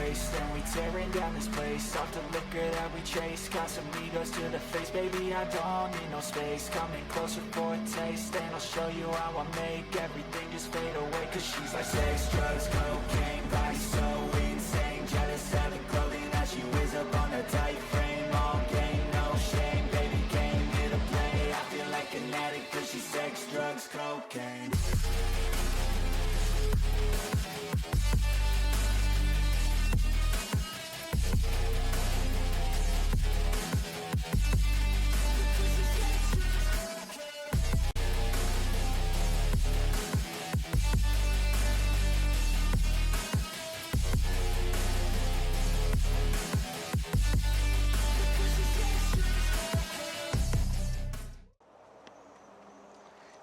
waist, and we tearing down this place. Off the liquor that we chase, got some egos to the face. Baby, I don't need no space. Coming closer for a taste, and I'll show you how I make everything just fade away. Cause she's like sex, drugs, cocaine, body so insane. Jealous of the clothing that she wears up on her tight frame. All game, no shame, baby came here to play. I feel like an addict cause she's sex, drugs, cocaine.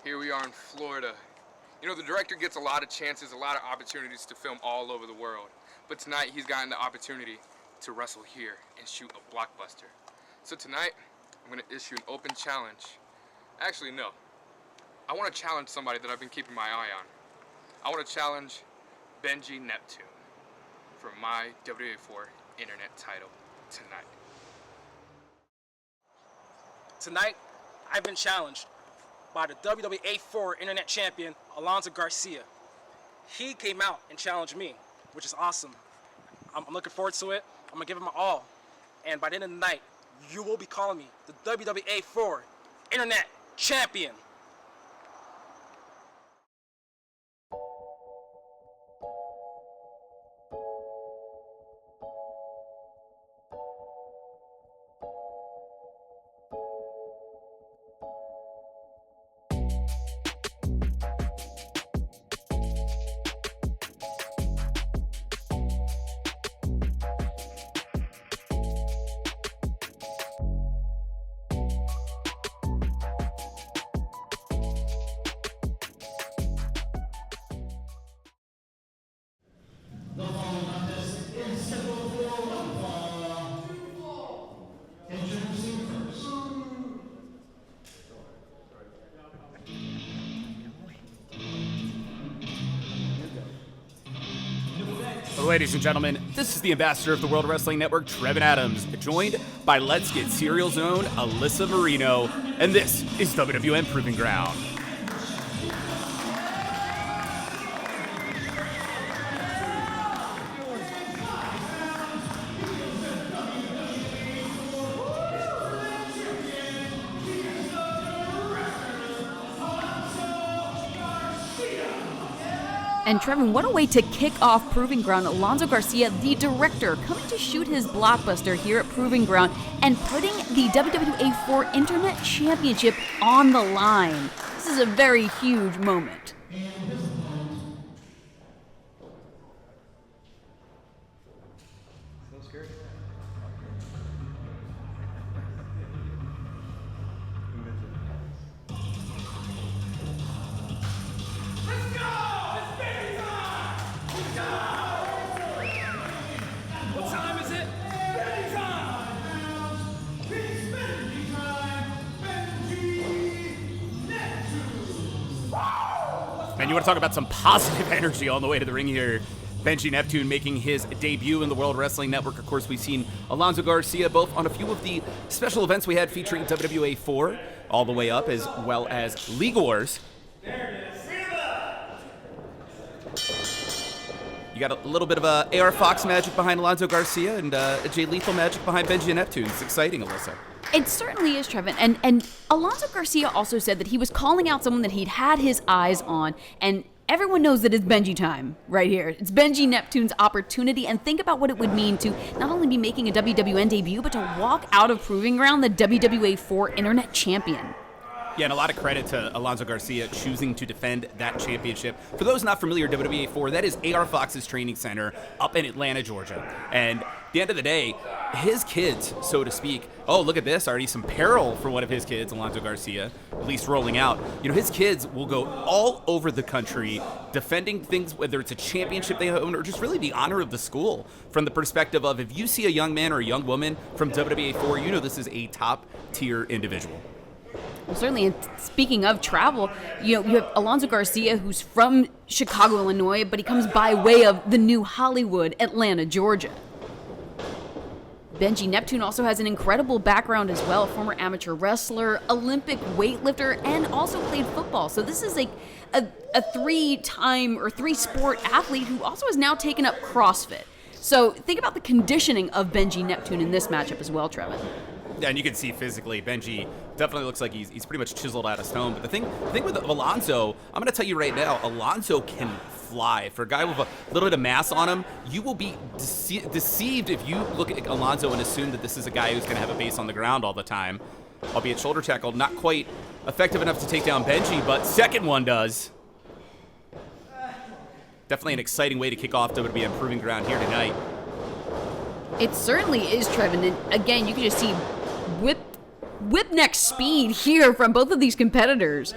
Here we are in Florida. You know, the director gets a lot of chances, a lot of opportunities to film all over the world. But tonight, he's gotten the opportunity to wrestle here and shoot a blockbuster. So tonight, I'm gonna issue an open challenge. Actually, no. I wanna challenge somebody that I've been keeping my eye on. I wanna challenge Benjy Neptune for my WWA internet title tonight. Tonight, I've been challenged by the WWA internet champion, Alonso Garcia. He came out and challenged me, which is awesome. I'm looking forward to it. I'm gonna give it my all. And by the end of the night, you will be calling me the WWA internet champion. Ladies and gentlemen, this is the ambassador of the World Wrestling Network, Trevin Adams, joined by Let's Get Serial's own Alyssa Marino, and this is WWN Proving Ground. And Trevin, what a way to kick off Proving Ground. Alonso Garcia, the director, coming to shoot his blockbuster here at Proving Ground and putting the WWA Internet Championship on the line. This is a very huge moment. And you want to talk about some positive energy on the way to the ring here. Benjy Neptune making his debut in the World Wrestling Network. Of course, we've seen Alonso Garcia both on a few of the special events we had featuring WWA 4, all the way up, as well as League Wars. You got a little bit of AR Fox magic behind Alonso Garcia and Jay Lethal magic behind Benjy Neptune. It's exciting, Alyssa. It certainly is, Trevin. And Alonso Garcia also said that he was calling out someone that he'd had his eyes on, and everyone knows that it's Benjy time right here. It's Benjy Neptune's opportunity, and think about what it would mean to not only be making a WWN debut, but to walk out of Proving Ground the WWA 4 Internet Champion. Yeah, and a lot of credit to Alonso Garcia choosing to defend that championship. For those not familiar, WWA 4, that is AR Fox's training center up in Atlanta, Georgia. And at the end of the day, his kids, so to speak, oh, look at this, already some peril for one of his kids, Alonso Garcia, at least rolling out. You know, his kids will go all over the country defending things, whether it's a championship they own or just really the honor of the school, from the perspective of if you see a young man or a young woman from WWA 4, you know this is a top-tier individual. Well, certainly, and speaking of travel, you have Alonso Garcia, who's from Chicago, Illinois, but he comes by way of the new Hollywood, Atlanta, Georgia. Benjy Neptune also has an incredible background as well, former amateur wrestler, Olympic weightlifter, and also played football. So this is a three-time or three-sport athlete who also has now taken up CrossFit. So think about the conditioning of Benjy Neptune in this matchup as well, Trevin. Yeah, and you can see physically, Benjy definitely looks like he's pretty much chiseled out of stone. But the thing with Alonso, I'm going to tell you right now, Alonso can fly. For a guy with a little bit of mass on him, you will be deceived if you look at Alonso and assume that this is a guy who's going to have a base on the ground all the time. Albeit shoulder tackle, not quite effective enough to take down Benjy, but second one does. Definitely an exciting way to kick off WWN Proving Ground here tonight. It certainly is, Trevin. And again, you can just see whip neck speed here from both of these competitors.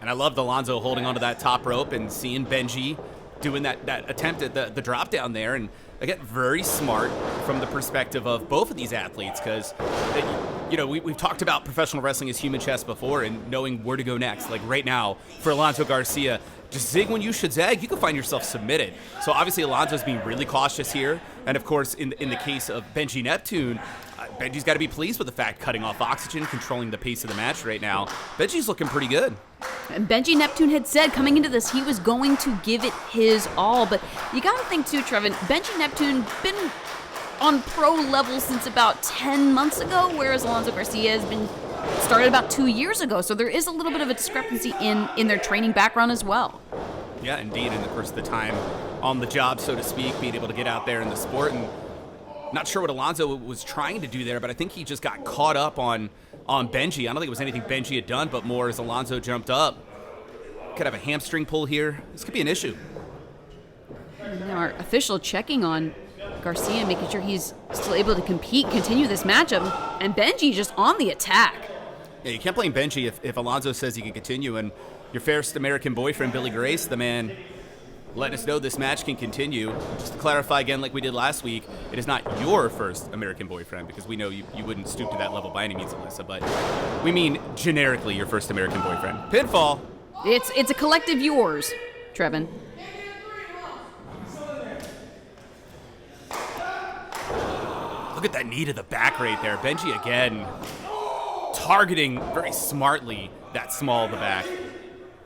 And I loved Alonso holding onto that top rope and seeing Benjy doing that attempt at the drop down there. And again, very smart from the perspective of both of these athletes, because we've talked about professional wrestling as human chess before and knowing where to go next. Like right now, for Alonso Garcia, just zig when you should zag, you can find yourself submitted. So obviously Alonso's being really cautious here. And of course, in the case of Benjy Neptune, Benjy's got to be pleased with the fact cutting off oxygen, controlling the pace of the match right now. Benjy's looking pretty good. And Benjy Neptune had said coming into this he was going to give it his all. But you got to think too, Trevin, Benjy Neptune been on pro level since about 10 months ago, whereas Alonso Garcia has been started about 2 years ago. So there is a little bit of a discrepancy in their training background as well. Yeah, indeed. And of course, the time on the job, so to speak, being able to get out there in the sport. And not sure what Alonso was trying to do there, but I think he just got caught up on Benjy. I don't think it was anything Benjy had done, but more as Alonso jumped up. Could have a hamstring pull here. This could be an issue. Now our official checking on Garcia, making sure he's still able to continue this matchup, and Benjy just on the attack. Yeah, you can't blame Benjy if Alonso says he can continue, and your fairest American boyfriend, Billy Grace, the man letting us know this match can continue. Just to clarify again, like we did last week, it is not your first American boyfriend, because we know you wouldn't stoop to that level by any means, Alyssa, but we mean generically your first American boyfriend. Pinfall. It's a collective yours, Trevin. Look at that knee to the back right there. Benjy again targeting very smartly that small of the back.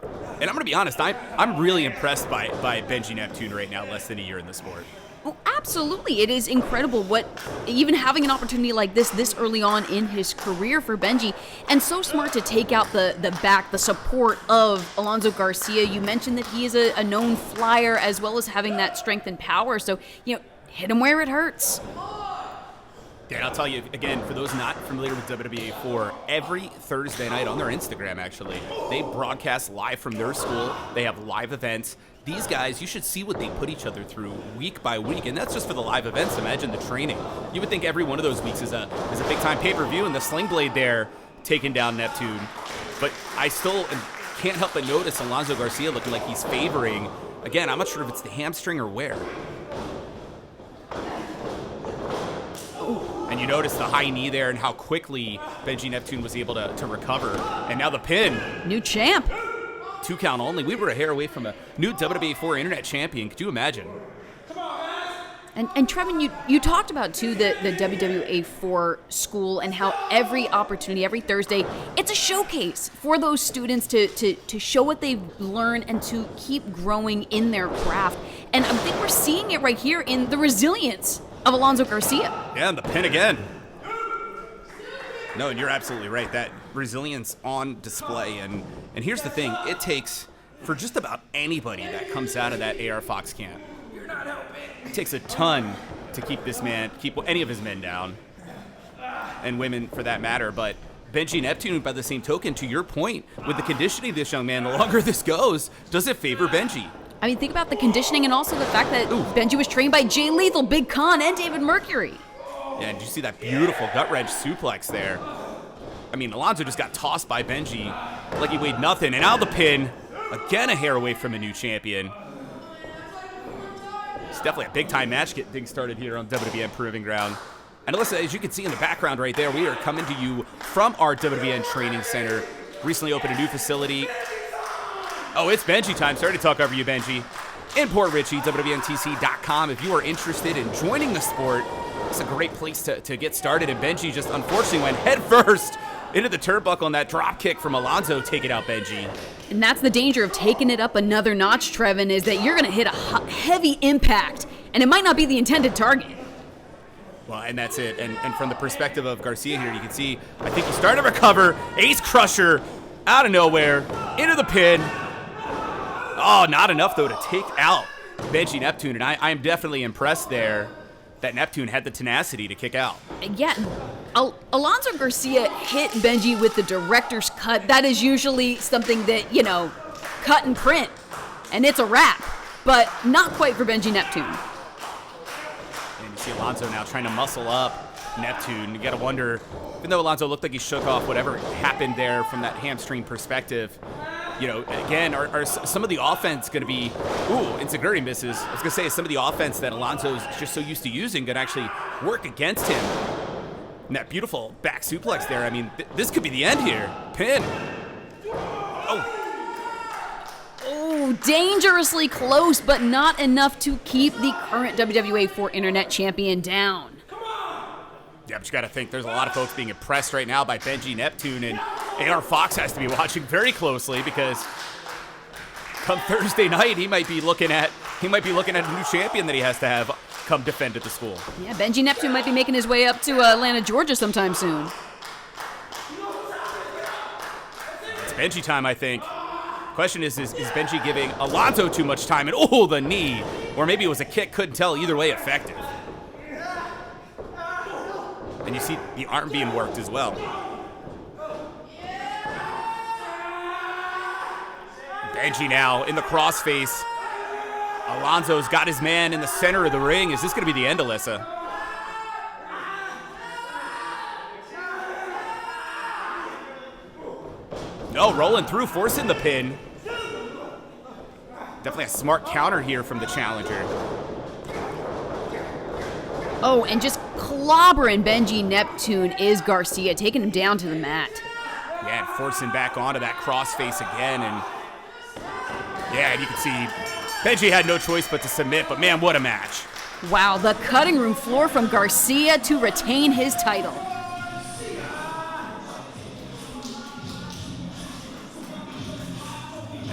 And I'm going to be honest, I'm really impressed by Benjy Neptune right now, less than a year in the sport. Well, absolutely. It is incredible what even having an opportunity like this early on in his career for Benjy, and so smart to take out the back, the support of Alonso Garcia. You mentioned that he is a known flyer as well as having that strength and power. So, hit him where it hurts. Yeah, and I'll tell you, again, for those not familiar with WWA4, every Thursday night on their Instagram, actually, they broadcast live from their school. They have live events. These guys, you should see what they put each other through week by week, and that's just for the live events. Imagine the training. You would think every one of those weeks is a big-time pay-per-view, and the Sling Blade there taking down Neptune. But I still can't help but notice Alonso Garcia looking like he's favoring. Again, I'm not sure if it's the hamstring or where. And you notice the high knee there and how quickly Benjy Neptune was able to recover. And now the pin. New champ. 2 count only. We were a hair away from a new WWA4 Internet Champion. Could you imagine? And Trevin, you talked about, too, the WWA4 school and how every opportunity, every Thursday, it's a showcase for those students to show what they've learned and to keep growing in their craft. And I think we're seeing it right here in the resilience of Alonso Garcia. Yeah, and the pin again. No, and you're absolutely right. That resilience on display. And here's the thing. It takes, for just about anybody that comes out of that AR Fox camp, it takes a ton to keep any of his men down, and women for that matter. But Benjy Neptune, by the same token, to your point, with the conditioning of this young man, the longer this goes, does it favor Benjy? I mean, think about the conditioning and also the fact that Benjy was trained by Jay Lethal, Big Con, and David Mercury. Yeah, did you see that beautiful gut-wrench suplex there? I mean, Alonso just got tossed by Benjy like he weighed nothing. And now the pin, again a hair away from a new champion. It's definitely a big-time match getting started here on WWN Proving Ground. And Alyssa, as you can see in the background right there, we are coming to you from our WWN Training Center. Recently opened a new facility. Oh, it's Benjy time. Sorry to talk over you, Benjy. In Port Richey, WWNTC.com. If you are interested in joining the sport, it's a great place to get started. And Benjy just unfortunately went head first into the turnbuckle on that drop kick from Alonso. Take it out, Benjy. And that's the danger of taking it up another notch, Trevin, is that you're going to hit a heavy impact, and it might not be the intended target. Well, and that's it. And from the perspective of Garcia here, you can see, I think he's starting to recover. Ace Crusher out of nowhere into the pin. Oh, not enough, though, to take out Benjy Neptune. And I am definitely impressed there that Neptune had the tenacity to kick out. Yeah, Alonso Garcia hit Benjy with the director's cut. That is usually something that, cut and print, and it's a wrap. But not quite for Benjy Neptune. And you see Alonso now trying to muscle up Neptune. You got to wonder, even though Alonso looked like he shook off whatever happened there from that hamstring perspective, again, are some of the offense going to be, Insecurity misses. I was going to say, some of the offense that Alonso's just so used to using going to actually work against him. And that beautiful back suplex there, I mean, this could be the end here. Pin. Oh, dangerously close, but not enough to keep the current WWA 4 Internet Champion down. Yeah, but you got to think there's a lot of folks being impressed right now by Benjy Neptune, and AR Fox has to be watching very closely because come Thursday night he might be looking at a new champion that he has to have come defend at the school. Yeah, Benjy Neptune might be making his way up to Atlanta, Georgia sometime soon. It's Benjy time, I think. Question is Benjy giving Alonso too much time? And the knee, or maybe it was a kick. Couldn't tell. Either way, effective. And you see the arm being worked as well. Benjy now in the crossface. Alonso's got his man in the center of the ring. Is this going to be the end, Alyssa? No, rolling through, forcing the pin. Definitely a smart counter here from the challenger. Oh, and just clobbering Benjy Neptune is Garcia, taking him down to the mat. Yeah, and forcing back onto that crossface again. And yeah, and you can see Benjy had no choice but to submit, but man, what a match. Wow, the cutting room floor from Garcia to retain his title.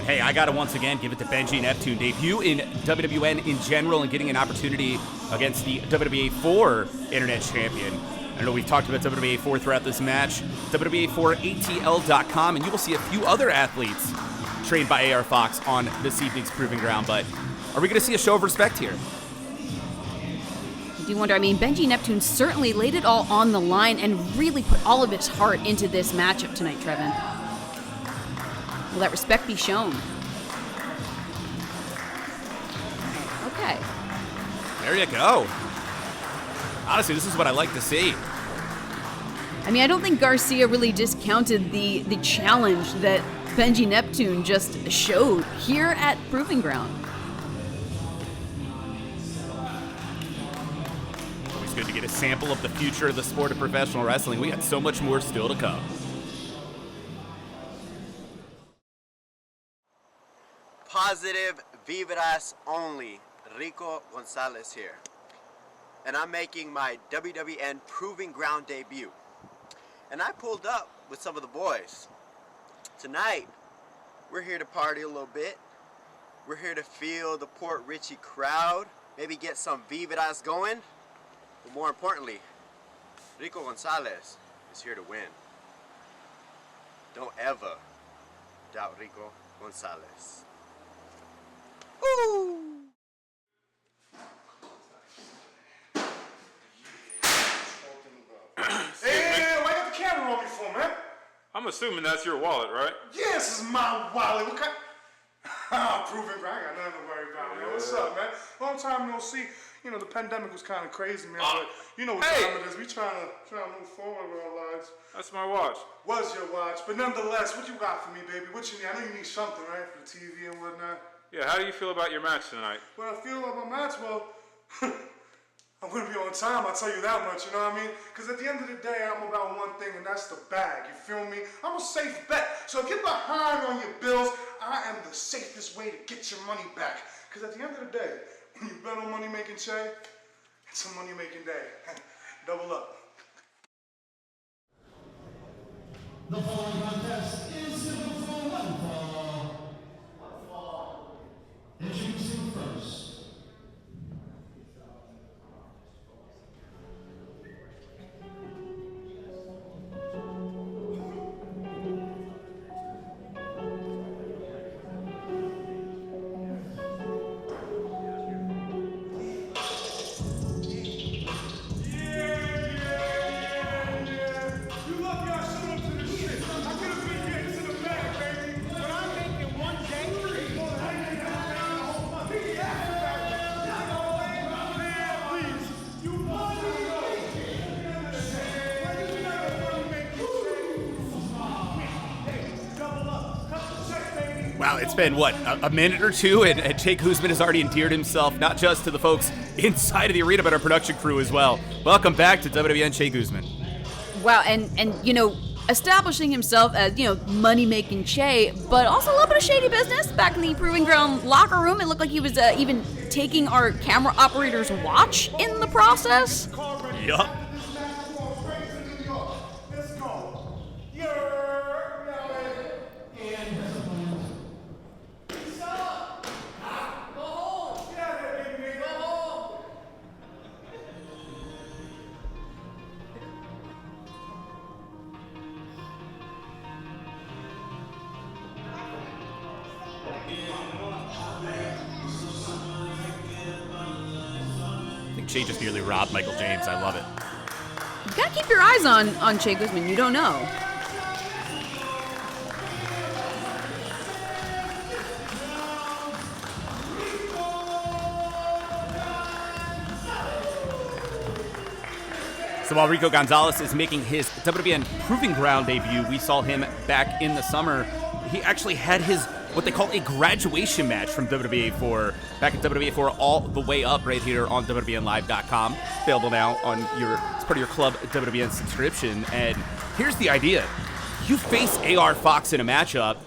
Hey, I got to once again give it to Benjy Neptune. Debut in WWN in general and getting an opportunity against the WWA 4 Internet Champion. I know we've talked about WWA 4 throughout this match. WWA4ATL.com, and you will see a few other athletes trained by AR Fox on this evening's Proving Ground. But are we going to see a show of respect here? I do wonder, Benjy Neptune certainly laid it all on the line and really put all of his heart into this matchup tonight, Trevin. Will that respect be shown? Okay. There you go. Honestly, this is what I like to see. I don't think Garcia really discounted the challenge that Benjy Neptune just showed here at Proving Ground. Always good to get a sample of the future of the sport of professional wrestling. We got so much more still to come. Positive vibras only. Rico Gonzalez here. And I'm making my WWN Proving Ground debut. And I pulled up with some of the boys. Tonight, we're here to party a little bit. We're here to feel the Port Richey crowd, maybe get some vibras going. But more importantly, Rico Gonzalez is here to win. Don't ever doubt Rico Gonzalez. Ooh! Hey, why you got the camera on me for, man? I'm assuming that's your wallet, right? Yeah, this is my wallet. What kind? Proving Ground. I got nothing to worry about, man. What's up, man? Long time no see. The pandemic was kind of crazy, man. But you know what time it is. We trying to move forward with our lives. That's my watch. Was your watch, but nonetheless, what you got for me, baby? What you need? I know you need something, right, for the TV and whatnot. Yeah, how do you feel about your match tonight? What I feel about my match, well, I'm going to be on time, I'll tell you that much, you know what I mean? Because at the end of the day, I'm about one thing, and that's the bag, you feel me? I'm a safe bet, so get behind on your bills. I am the safest way to get your money back. Because at the end of the day, when you bet on money-making Che, it's a money-making day. Double up. The following contest is scheduled for one fall. Introducing first. Wow, it's been, what, a minute or two, and Che Guzman has already endeared himself, not just to the folks inside of the arena, but our production crew as well. Welcome back to WWN Che Guzman. Wow, and you know, establishing himself as, you know, money-making Che, but also a little bit of shady business back in the Proving Ground locker room. It looked like he was even taking our camera operator's watch in the process. Yup. Che just nearly robbed Michael James. I love it. You gotta keep your eyes on Che Guzman. You don't know. So while Rico Gonzalez is making his WWN Proving Ground debut, we saw him back in the summer. He actually had his what they call a graduation match from WWA4 back at WWA4 all the way up right here on WWNLive.com. Available now on as part of your club WWN subscription. And here's the idea. You face AR Fox in a matchup,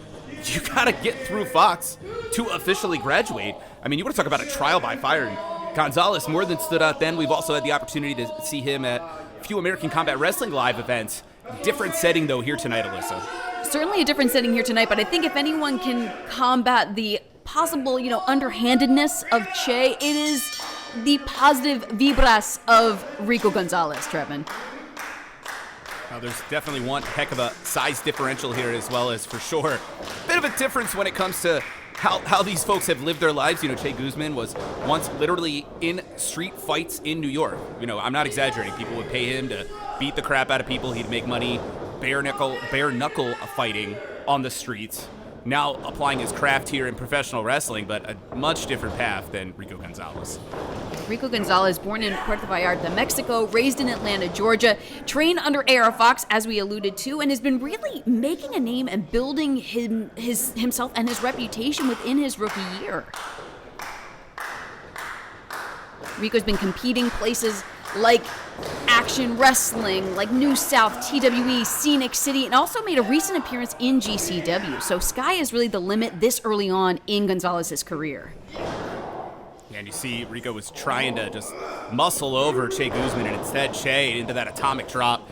you gotta get through Fox to officially graduate. I mean, you want to talk about a trial by fire. And Gonzalez more than stood out then. We've also had the opportunity to see him at a few American Combat Wrestling live events. Different setting, though, here tonight, Alyssa. Certainly a different setting here tonight, but I think if anyone can combat the possible, you know, underhandedness of Che, it is the positive vibras of Rico Gonzalez, Trevin. Now, there's definitely one heck of a size differential here as well as, for sure, a bit of a difference when it comes to how these folks have lived their lives. You know, Che Guzman was once literally in street fights in New York. You know, I'm not exaggerating. People would pay him to beat the crap out of people. He'd make money bare knuckle fighting on the streets. Now applying his craft here in professional wrestling, but a much different path than Rico Gonzalez. Rico Gonzalez, born in Puerto Vallarta, Mexico, raised in Atlanta, Georgia, trained under AR Fox, as we alluded to, and has been really making a name and building himself and his reputation within his rookie year. Rico's been competing places like Action Wrestling, like New South, TWE, Scenic City, and also made a recent appearance in GCW. So sky is really the limit this early on in Gonzalez's career. And you see Rico was trying to just muscle over Che Guzman, and instead Che into that atomic drop.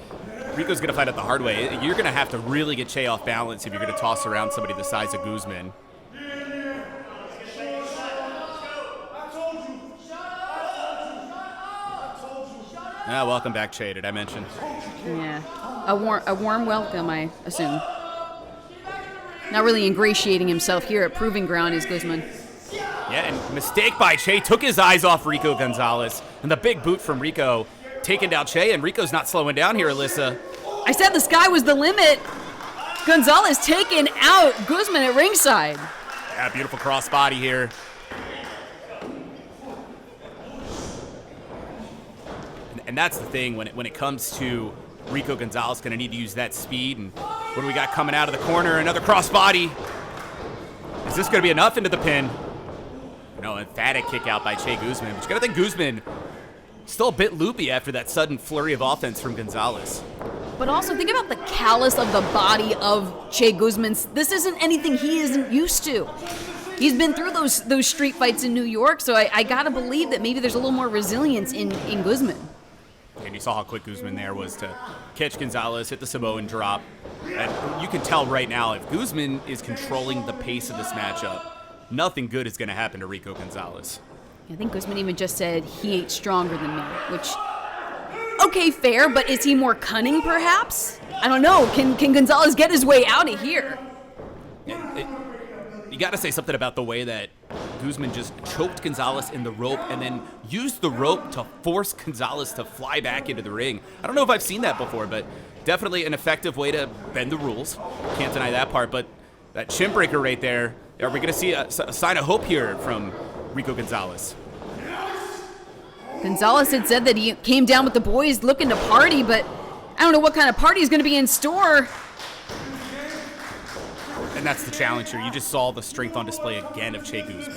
Rico's going to fight it the hard way. You're going to have to really get Che off balance if you're going to toss around somebody the size of Guzman. Welcome back, Che. Did I mention? Yeah, a warm welcome, I assume. Not really ingratiating himself here at Proving Ground is Guzman. Yeah, and mistake by Che took his eyes off Rico Gonzalez, and the big boot from Rico taking down Che, and Rico's not slowing down here, Alyssa. I said the sky was the limit. Gonzalez taking out Guzman at ringside. Yeah, beautiful crossbody here. And that's the thing when it comes to Rico Gonzalez, going to need to use that speed. And what do we got coming out of the corner? Another crossbody. Is this going to be enough into the pin? No, emphatic kick out by Che Guzman. But you got to think Guzman Still a bit loopy after that sudden flurry of offense from Gonzalez. But also think about the callus of the body of Che Guzman. This isn't anything he isn't used to. He's been through those street fights in New York, so I gotta believe that maybe there's a little more resilience in Guzman. And you saw how quick Guzman there was to catch Gonzalez, hit the Samoan drop. And you can tell right now, if Guzman is controlling the pace of this matchup, nothing good is going to happen to Rico Gonzalez. I think Guzman even just said, he ain't stronger than me, which, okay, fair, but is he more cunning, perhaps? I don't know. Can Gonzalez get his way out of here? You got to say something about the way that Guzman just choked Gonzalez in the rope and then used the rope to force Gonzalez to fly back into the ring. I don't know if I've seen that before, but definitely an effective way to bend the rules. Can't deny that part, but that shin breaker right there, are we going to see a sign of hope here from Rico Gonzalez? Gonzalez had said that he came down with the boys looking to party, but I don't know what kind of party is going to be in store. And that's the challenge here. You just saw the strength on display again of Che Guzman.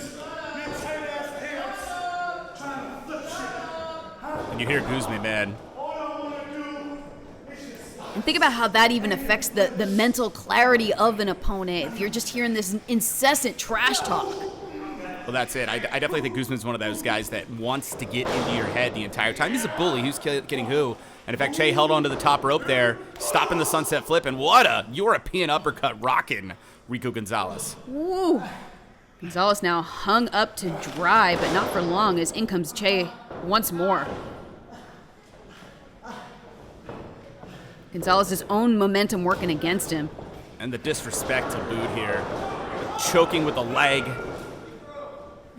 And you hear Guzman, man. And think about how that even affects the mental clarity of an opponent if you're just hearing this incessant trash talk. Well, that's it. I definitely think Guzman's one of those guys that wants to get into your head the entire time. He's a bully. Who's kidding who? And in fact, Che held onto the top rope there, stopping the sunset flip, and what a European uppercut rocking Rico Gonzalez. Woo! Gonzalez now hung up to dry, but not for long, as in comes Che once more. Gonzalez's own momentum working against him. And the disrespect to boot here. Choking with the leg.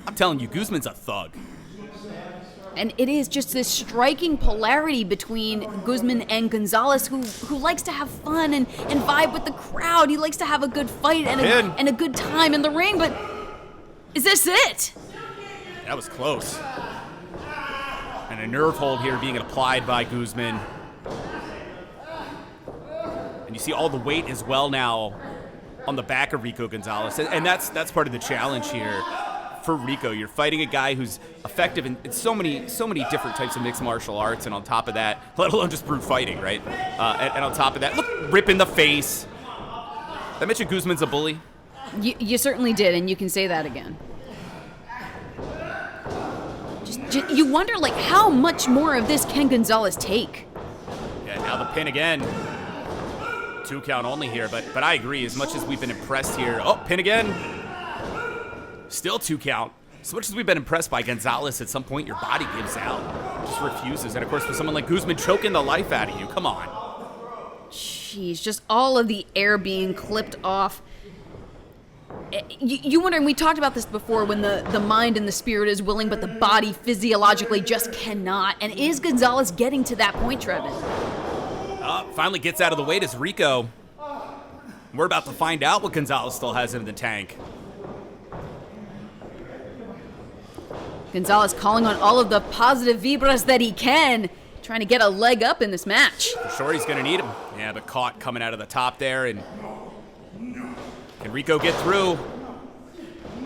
I'm telling you, Guzman's a thug. And it is just this striking polarity between Guzman and Gonzalez, who likes to have fun and vibe with the crowd. He likes to have a good fight and a good time in the ring, but is this it? That was close. And a nerve hold here being applied by Guzman. And you see all the weight as well now on the back of Rico Gonzalez. And that's part of the challenge here. For Rico, you're fighting a guy who's effective in so many different types of mixed martial arts, and on top of that, let alone just brute fighting, right? And on top of that, look, rip in the face. Did I mention Guzman's a bully? You certainly did, and you can say that again. Just you wonder, like, how much more of this can Gonzalez take? Yeah, now the pin again. 2 count only here, but I agree. As much as we've been impressed here, oh, pin again. Still 2 count. As much as we've been impressed by Gonzalez, at some point your body gives out. Just refuses. And of course, for someone like Guzman choking the life out of you, come on. Jeez, just all of the air being clipped off. You wonder, and we talked about this before, when the mind and the spirit is willing, but the body physiologically just cannot. And is Gonzalez getting to that point, Trevin? Finally gets out of the way, does Rico. We're about to find out what Gonzalez still has in the tank. Gonzalez calling on all of the positive vibras that he can, trying to get a leg up in this match. For sure he's going to need him. Yeah, but caught coming out of the top there. And can Rico get through?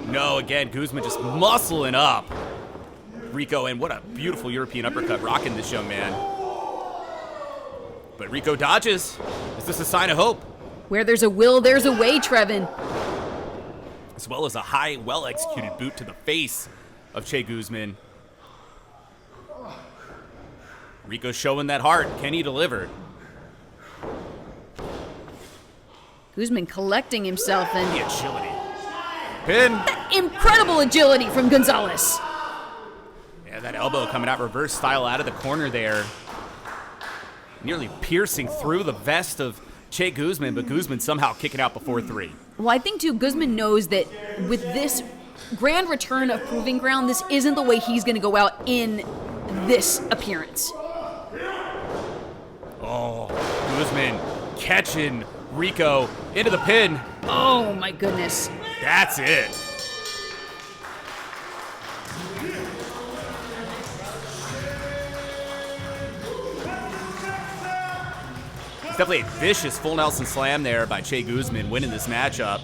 No, again, Guzman just muscling up Rico, and what a beautiful European uppercut rocking this young man. But Rico dodges. Is this a sign of hope? Where there's a will, there's a way, Trevin. As well as a high, well-executed boot to the face of Che Guzman. Rico showing that heart. Can he deliver? Guzman collecting himself and the agility. Pin. That incredible agility from Gonzalez. Yeah, that elbow coming out reverse style out of the corner there. Nearly piercing through the vest of Che Guzman, but Guzman somehow kicking out before 3. Well, I think, too, Guzman knows that with this grand return of Proving Ground, this isn't the way he's going to go out in this appearance. Oh, Guzman catching Rico into the pin. Oh, my goodness. That's it. It's definitely a vicious full Nelson slam there by Che Guzman, winning this matchup.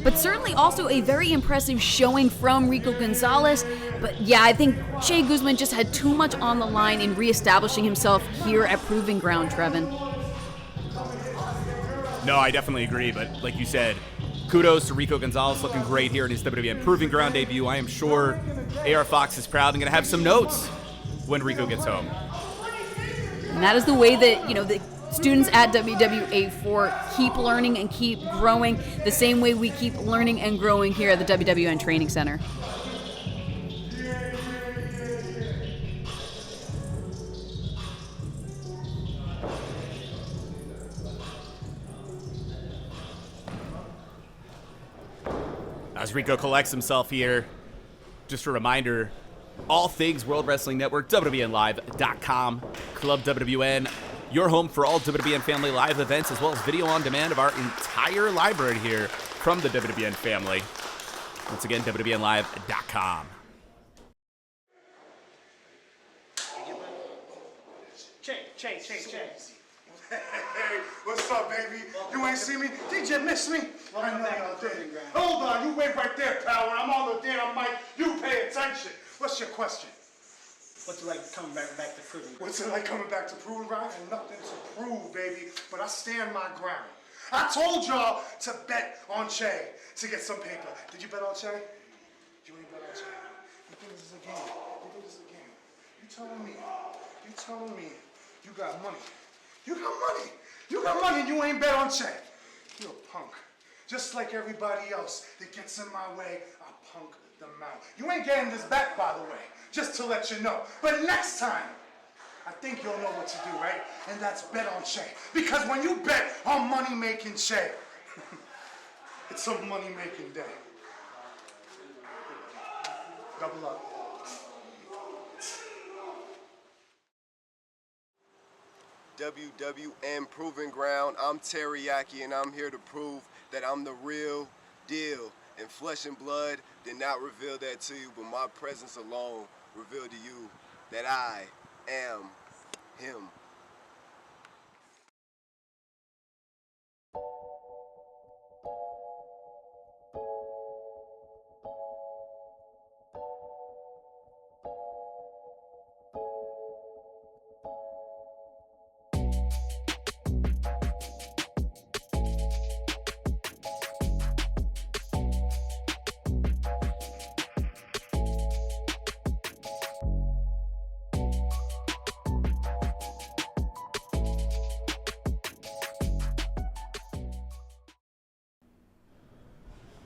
but certainly also a very impressive showing from Rico Gonzalez. But yeah, I think Che Guzman just had too much on the line in reestablishing himself here at Proving Ground, Trevin. No, I definitely agree, but like you said, kudos to Rico Gonzalez, looking great here in his WWN Proving Ground debut. I am sure AR Fox is proud and going to have some notes when Rico gets home. And that is the way that, the students at WWA4 keep learning and keep growing, the same way we keep learning and growing here at the WWN Training Center. As Rico collects himself here, just a reminder, all things World Wrestling Network, WWNLive.com, Club WWN, your home for all WWN family live events, as well as video on demand of our entire library here from the WWN family. Once again, WWNLive.com. Change. Hey, what's up, baby? You ain't see me? Did you miss me? I know y'all did. Hold on, you wait right there, pal. When I'm on the damn mic, you pay attention. What's your question? What's it like coming back to Proving Ground? What's it like coming back to Proving Ground? I have nothing to prove, baby, but I stand my ground. I told y'all to bet on Che to get some paper. Did you bet on Che? You ain't bet on Che. You think this is a game? You telling me you got money. You got money and you ain't bet on Che. You're a punk. Just like everybody else that gets in my way, I punk them out. You ain't getting this back, by the way, just to let you know. But next time, I think you'll know what to do, right? And that's bet on Che. Because when you bet on money-making Che, it's a money-making day. Double up. WWN Proving Ground. I'm Yaki, and I'm here to prove that I'm the real deal. And flesh and blood did not reveal that to you, but my presence alone revealed to you that I am him.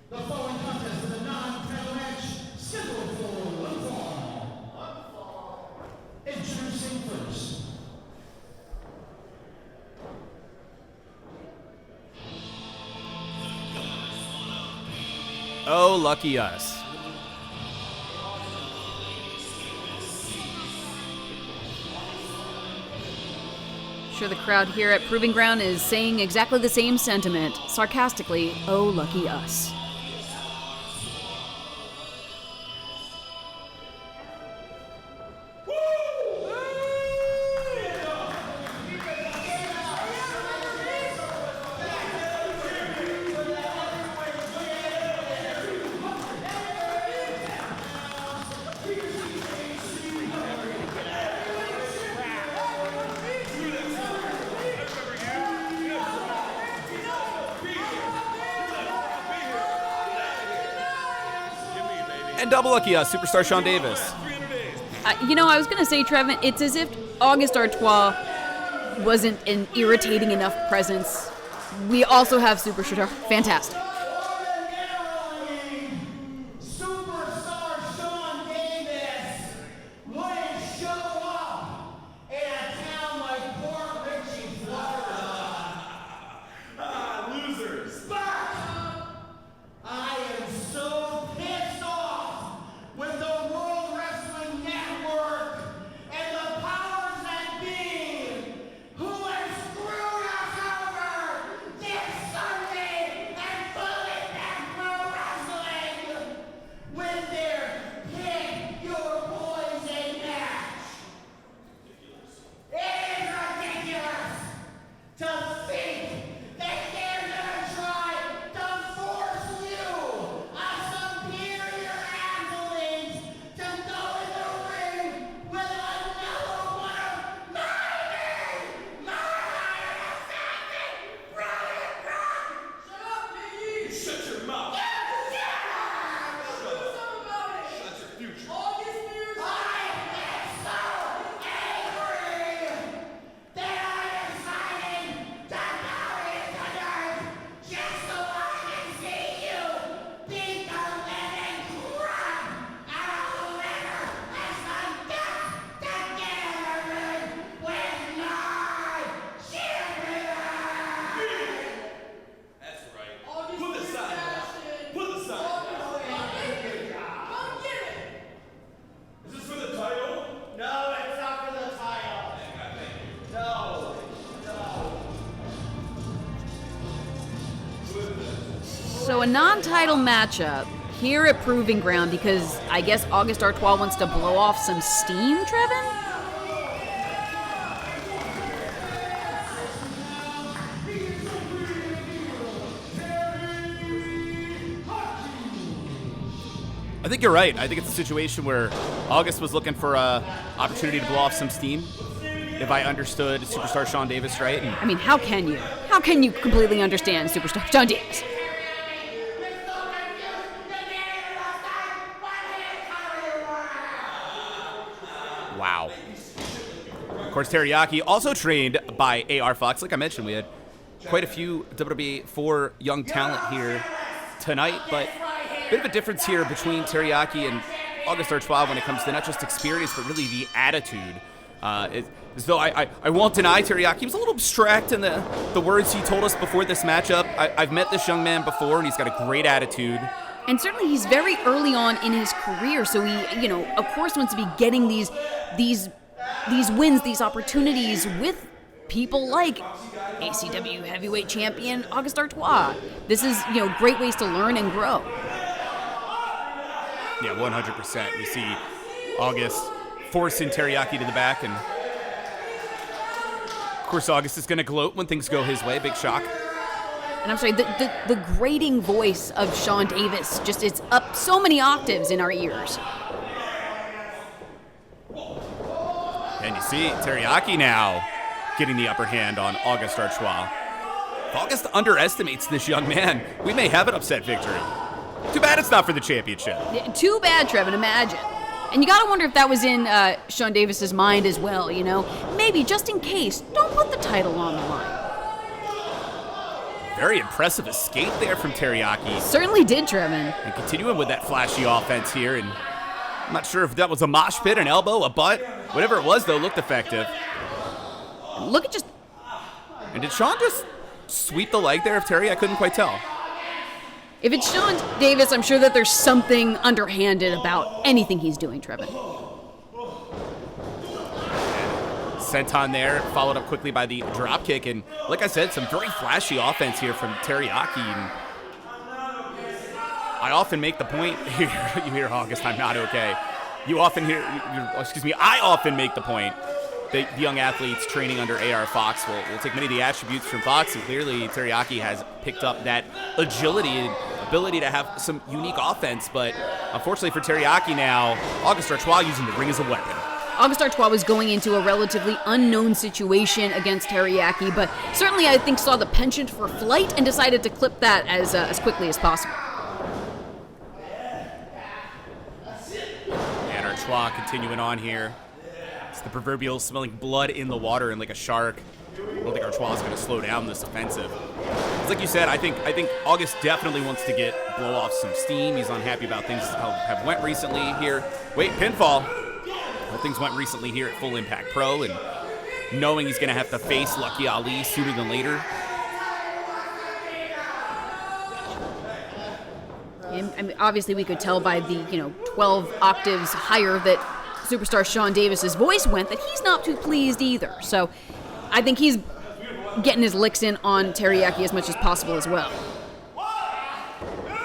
The following contest is a non-title match scheduled for one fall. Introducing first. Oh, lucky us. Sure, the crowd here at Proving Ground is saying exactly the same sentiment, sarcastically, oh, lucky us. And double lucky us, Superstar Sean Davis. I was going to say, Trevin, it's as if August Artois wasn't an irritating enough presence. We also have Superstar. Fantastic. Superstar Sean Davis wouldn't show up in a town like Port Richey, Florida. Losers. But I am so pissed off with the World Wrestling Network and the powers that be who have screwed us over this Sunday and So a non-title matchup here at Proving Ground because I guess August Artois wants to blow off some steam, Trevin? I think you're right. I think it's a situation where August was looking for an opportunity to blow off some steam. If I understood Superstar Sean Davis right. And I mean, how can you? How can you completely understand Superstar Sean Davis? wow. Of course, Teriyaki also trained by AR Fox. Like I mentioned, we had quite a few WWA 4 young talent here tonight, but a bit of a difference here between Teriyaki and August Artois when it comes to not just experience, but really the attitude. As though I won't deny Teriyaki was a little abstract in the words he told us before this matchup. I've met this young man before, and he's got a great attitude. And certainly he's very early on in his career, so he, of course wants to be getting these wins, these opportunities with people like ACW heavyweight champion August Artois. This is, great ways to learn and grow. Yeah, 100%. We see August forcing Teriyaki to the back, and of course August is going to gloat when things go his way. Big shock. And I'm sorry, the grating voice of Sean Davis it's up so many octaves in our ears. And you see Teriyaki now getting the upper hand on August Artois. If August underestimates this young man, we may have an upset victory. Too bad it's not for the championship. Too bad, Trevin, imagine. And you gotta wonder if that was in Sean Davis's mind as well, Maybe, just in case, don't put the title on the line. Very impressive escape there from Teriyaki. Certainly did, Trevin. And continuing with that flashy offense here, and I'm not sure if that was a mosh pit, an elbow, a butt. Whatever it was, though, looked effective. Look at just... And did Sean just sweep the leg there of Terry? I couldn't quite tell. If it's Sean Davis, I'm sure that there's something underhanded about anything he's doing, Trevin. Senton there, followed up quickly by the drop kick, and like I said, some very flashy offense here from Teriyaki. And I often make the point here, you hear August, I'm not okay. I often make the point that young athletes training under AR Fox will take many of the attributes from Fox, and clearly Teriyaki has picked up that agility and ability to have some unique offense, but unfortunately for Teriyaki now, August Artois using the ring as a weapon. August Artois was going into a relatively unknown situation against Teriyaki, but certainly I think saw the penchant for flight and decided to clip that as quickly as possible. And Artois continuing on here. It's the proverbial smelling blood in the water and like a shark. I don't think Artois is going to slow down this offensive. It's like you said, I think August definitely wants to blow off some steam. He's unhappy about things how have went recently here. Wait, pinfall. How things went recently here at Full Impact Pro, and knowing he's going to have to face Lucky Ali sooner than later. I mean, obviously, we could tell by the 12 octaves higher that superstar Sean Davis's voice went that he's not too pleased either. So I think he's getting his licks in on Teriyaki as much as possible as well.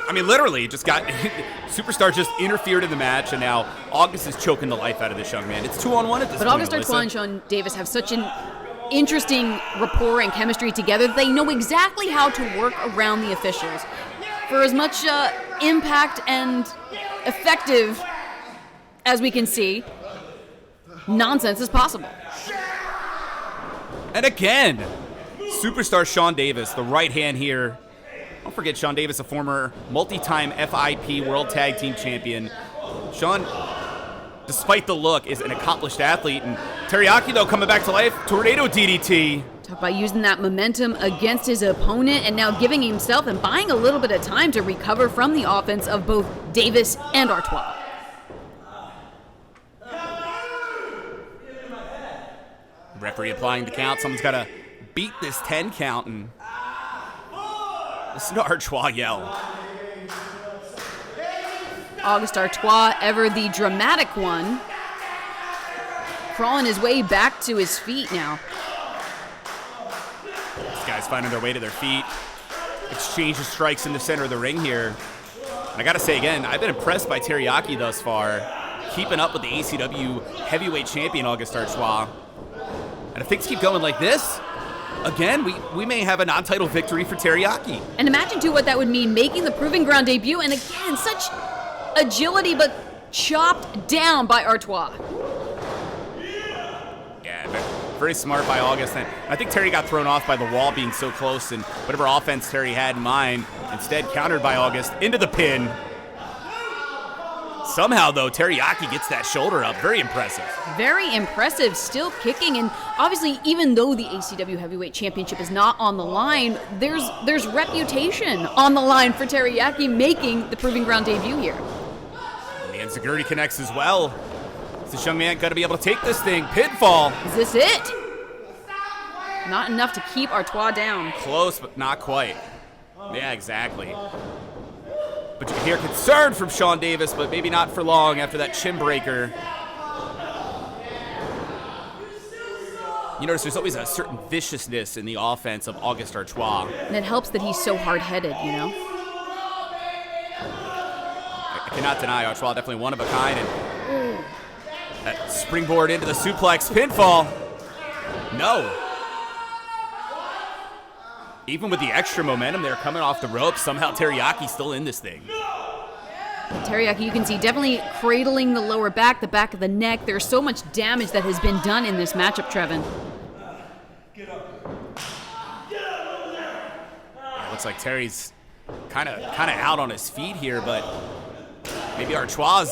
I mean, literally, Superstar just interfered in the match, and now August is choking the life out of this young man. It's 2-on-1 at this point. But August Artois and Sean Davis have such an interesting rapport and chemistry together that they know exactly how to work around the officials. For as much impact and effective as we can see, nonsense is possible. And again, superstar Sean Davis, the right hand here. Don't forget Sean Davis, a former multi-time FIP World Tag Team Champion. Sean, despite the look, is an accomplished athlete. And Teriyaki, though, coming back to life. Tornado DDT. Talk about using that momentum against his opponent and now giving himself and buying a little bit of time to recover from the offense of both Davis and Artois. Referee applying the count. Someone's got to beat this 10 count, and listen to Artois yell. August Artois, ever the dramatic one, crawling his way back to his feet now. These guys finding their way to their feet. exchanges strikes in the center of the ring here. And I gotta say again, I've been impressed by Yaki thus far, keeping up with the ACW heavyweight champion August Artois. And if things keep going like this, again, we may have a non-title victory for Yaki. And imagine too what that would mean, making the Proving Ground debut, and again, such agility, but chopped down by Artois. Yeah, very smart by August. And I think Terry got thrown off by the wall being so close, and whatever offense Terry had in mind, instead countered by August into the pin. Somehow, though, Yaki gets that shoulder up. Very impressive. Very impressive, still kicking, and obviously, even though the ACW Heavyweight Championship is not on the line, there's reputation on the line for Yaki making the Proving Ground debut here. And the Enziguri connects as well. This young man got to be able to take this thing. Pinfall. Is this it? Not enough to keep Artois down. Close, but not quite. Yeah, exactly. But you can hear concern from Sean Davis, but maybe not for long after that chin breaker. You notice there's always a certain viciousness in the offense of August Artois. And it helps that he's so hard-headed, you know? I cannot deny Artois definitely one of a kind. And that springboard into the suplex pinfall. No. Even with the extra momentum there coming off the ropes, somehow Yaki's still in this thing. Yaki, you can see, definitely cradling the lower back, the back of the neck. There's so much damage that has been done in this matchup, Trevin. Looks like Terry's kind of out on his feet here, but maybe Artois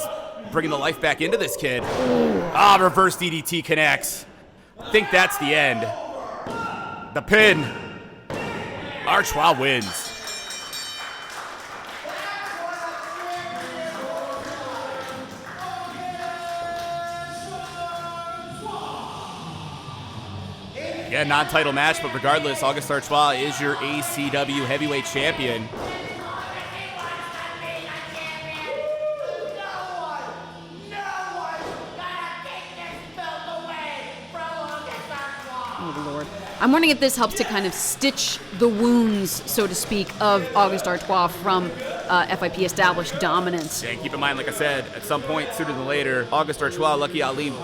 bringing the life back into this kid. Reverse DDT connects. I think that's the end. The pin. Artois wins. Yeah, non-title match, but regardless, August Artois is your ACW heavyweight champion. Oh, Lord. I'm wondering if this helps to kind of stitch the wounds, so to speak, of August Artois from FIP established dominance. Yeah, keep in mind, like I said, at some point sooner than later, August Artois, Lucky Ali.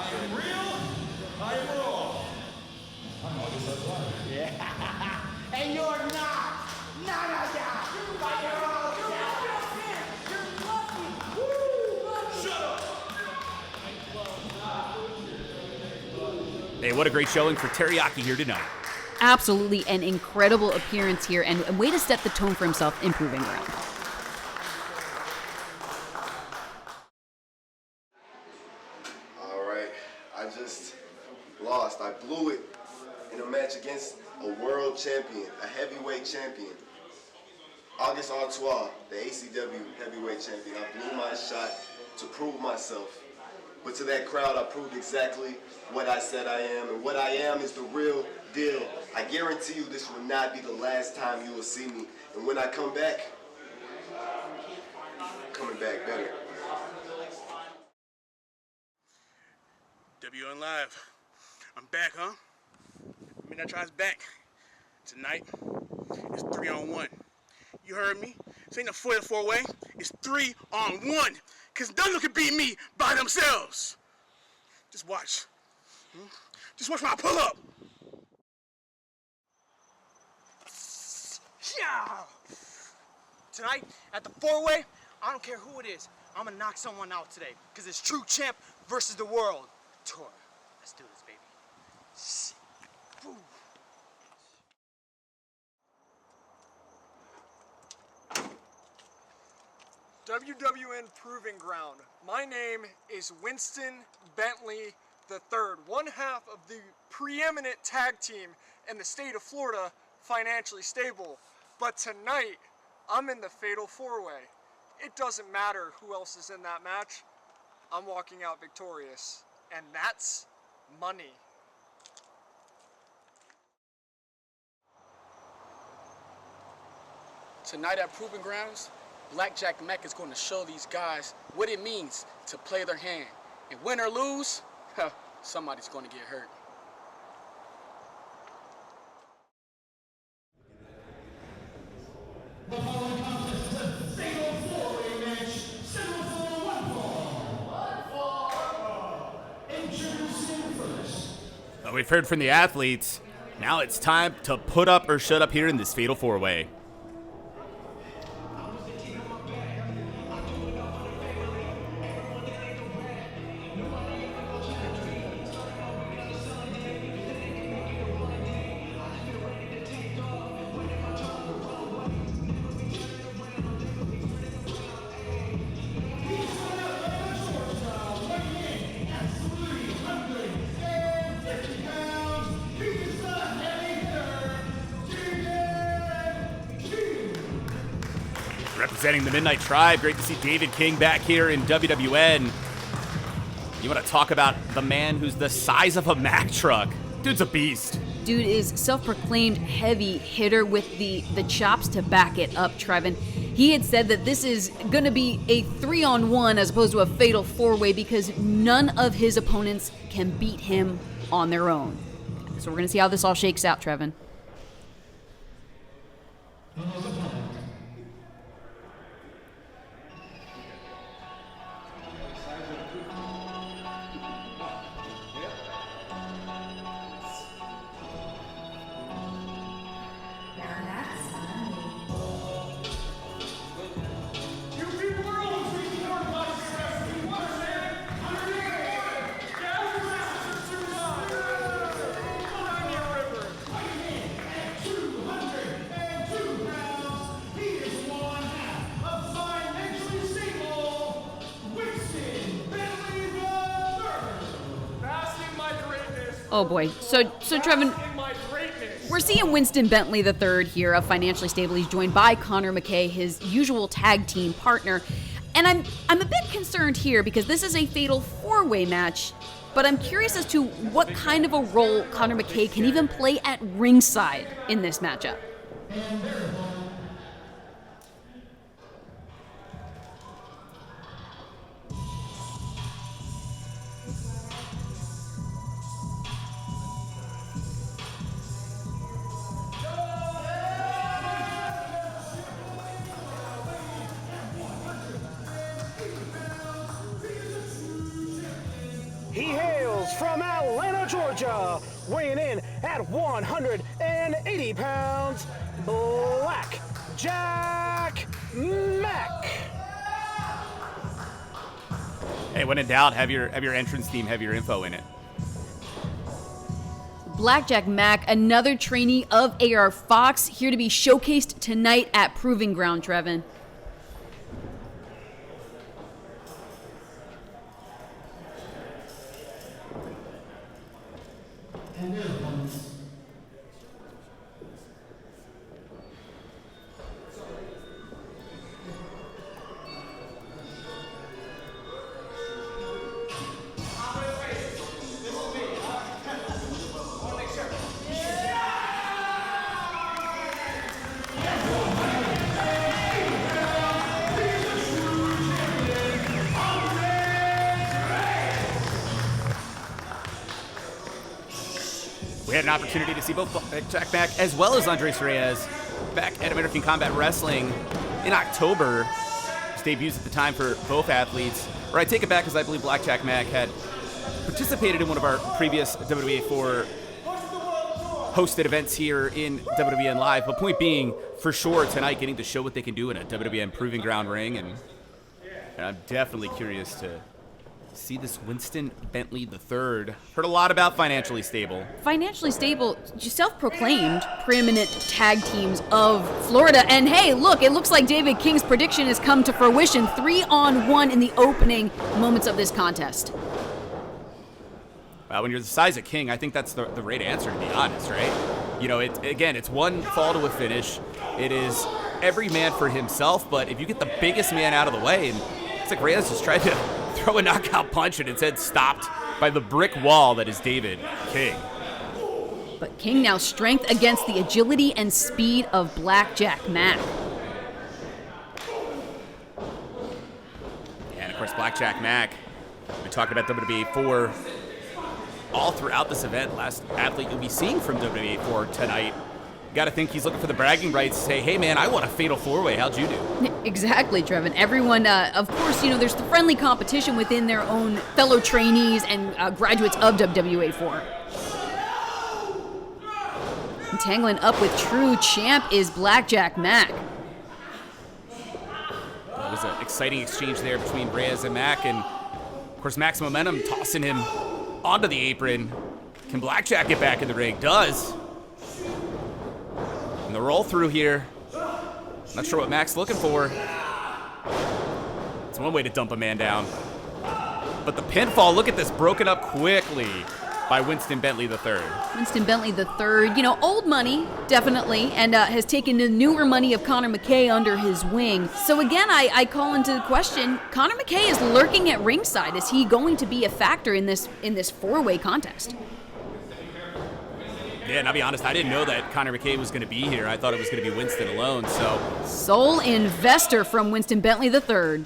And you're not. None of that. Hey, what a great showing for Yaki here tonight. Absolutely an incredible appearance here, and a way to set the tone for himself in Proving Ground. All right, I just lost. I blew it in a match against a world champion, a heavyweight champion. August Artois, the ACW heavyweight champion. I blew my shot to prove myself. But to that crowd, I proved exactly what I said I am. And what I am is the real deal. I guarantee you this will not be the last time you will see me. And when I come back, I'm coming back better. WWN Live. I'm back, huh? Midnight Tribe's back. Tonight, it's 3-on-1. You heard me? This ain't a four-way. It's 3-on-1. Because none of them can beat me by themselves. Just watch. Just watch when I pull up. Yeah. Tonight, at the four-way, I don't care who it is. I'm going to knock someone out today. Because it's true champ versus the world tour. Let's do this, baby. Woo. WWN Proving Ground. My name is Winston Bentley III, one half of the preeminent tag team in the state of Florida, financially stable. But tonight, I'm in the fatal four-way. It doesn't matter who else is in that match. I'm walking out victorious. And that's money. Tonight at Proving Grounds, Blackjack Mac is going to show these guys what it means to play their hand. And win or lose, somebody's going to get hurt. We've heard from the athletes. Now it's time to put up or shut up here in this fatal four-way. Representing the Midnight Tribe, great to see David King back here in WWN. You want to talk about the man who's the size of a Mack truck? Dude's a beast. Dude is self-proclaimed heavy hitter with the chops to back it up, Trevin. He had said that this is going to be a 3-on-1 as opposed to a fatal four-way because none of his opponents can beat him on their own. So we're going to see how this all shakes out, Trevin. Oh boy. So Trevin, we're seeing Winston Bentley III here of Financially Stable. He's joined by Connor McKay, his usual tag team partner. And I'm a bit concerned here because this is a fatal four-way match, but I'm curious as to what kind of a role Connor McKay can even play at ringside in this matchup. He hails from Atlanta, Georgia, weighing in at 180 pounds, Blak Mack. Hey, when in doubt, have your entrance theme have your info in it. Blak Mack, another trainee of AR Fox, here to be showcased tonight at Proving Ground, Trevin. And their opponents. We had an opportunity to see both Blak Mack as well as Andres Reyes back at American Combat Wrestling in October. His debuts at the time for both athletes. Or I take it back because I believe Blak Mack had participated in one of our previous WWA4 hosted events here in WWN Live. But point being, for sure, tonight getting to show what they can do in a WWN Proving Ground ring. And I'm definitely curious to see this Winston Bentley III. Heard a lot about Financially Stable. Financially Stable, self-proclaimed preeminent tag teams of Florida. And hey, look, it looks like David King's prediction has come to fruition. 3-on-1 in the opening moments of this contest. When you're the size of King, I think that's the right answer, to be honest, right? You know, it's one fall to a finish. It is every man for himself, but if you get the biggest man out of the way, and it's like Reyes just tried to throw a knockout punch and instead stopped by the brick wall that is David King. But King now strength against the agility and speed of Blak Mack. And of course, Blak Mack, we talked about WWA4 all throughout this event. Last athlete you'll be seeing from WWA4 tonight. Got to think he's looking for the bragging rights to say, hey man, I won a fatal four-way. How'd you do? Exactly, Trevin. Everyone, of course, there's the friendly competition within their own fellow trainees and graduates of WWA4. tangling up with true champ is Blackjack Mac. It was an exciting exchange there between Reyes and Mac, and of course Mac's momentum tossing him onto the apron. Can Blackjack get back in the ring? Does. And the roll through here. Not sure what Mac's looking for. It's one way to dump a man down. But the pinfall, look at this, broken up quickly by Winston Bentley III. Winston Bentley III, you know, old money, definitely, and has taken the newer money of Connor McKay under his wing. So again, I call into question, Connor McKay is lurking at ringside. Is he going to be a factor in this four-way contest? Yeah, and I'll be honest, I didn't know that Connor McKay was going to be here. I thought it was going to be Winston alone, so. Sole investor from Winston Bentley III.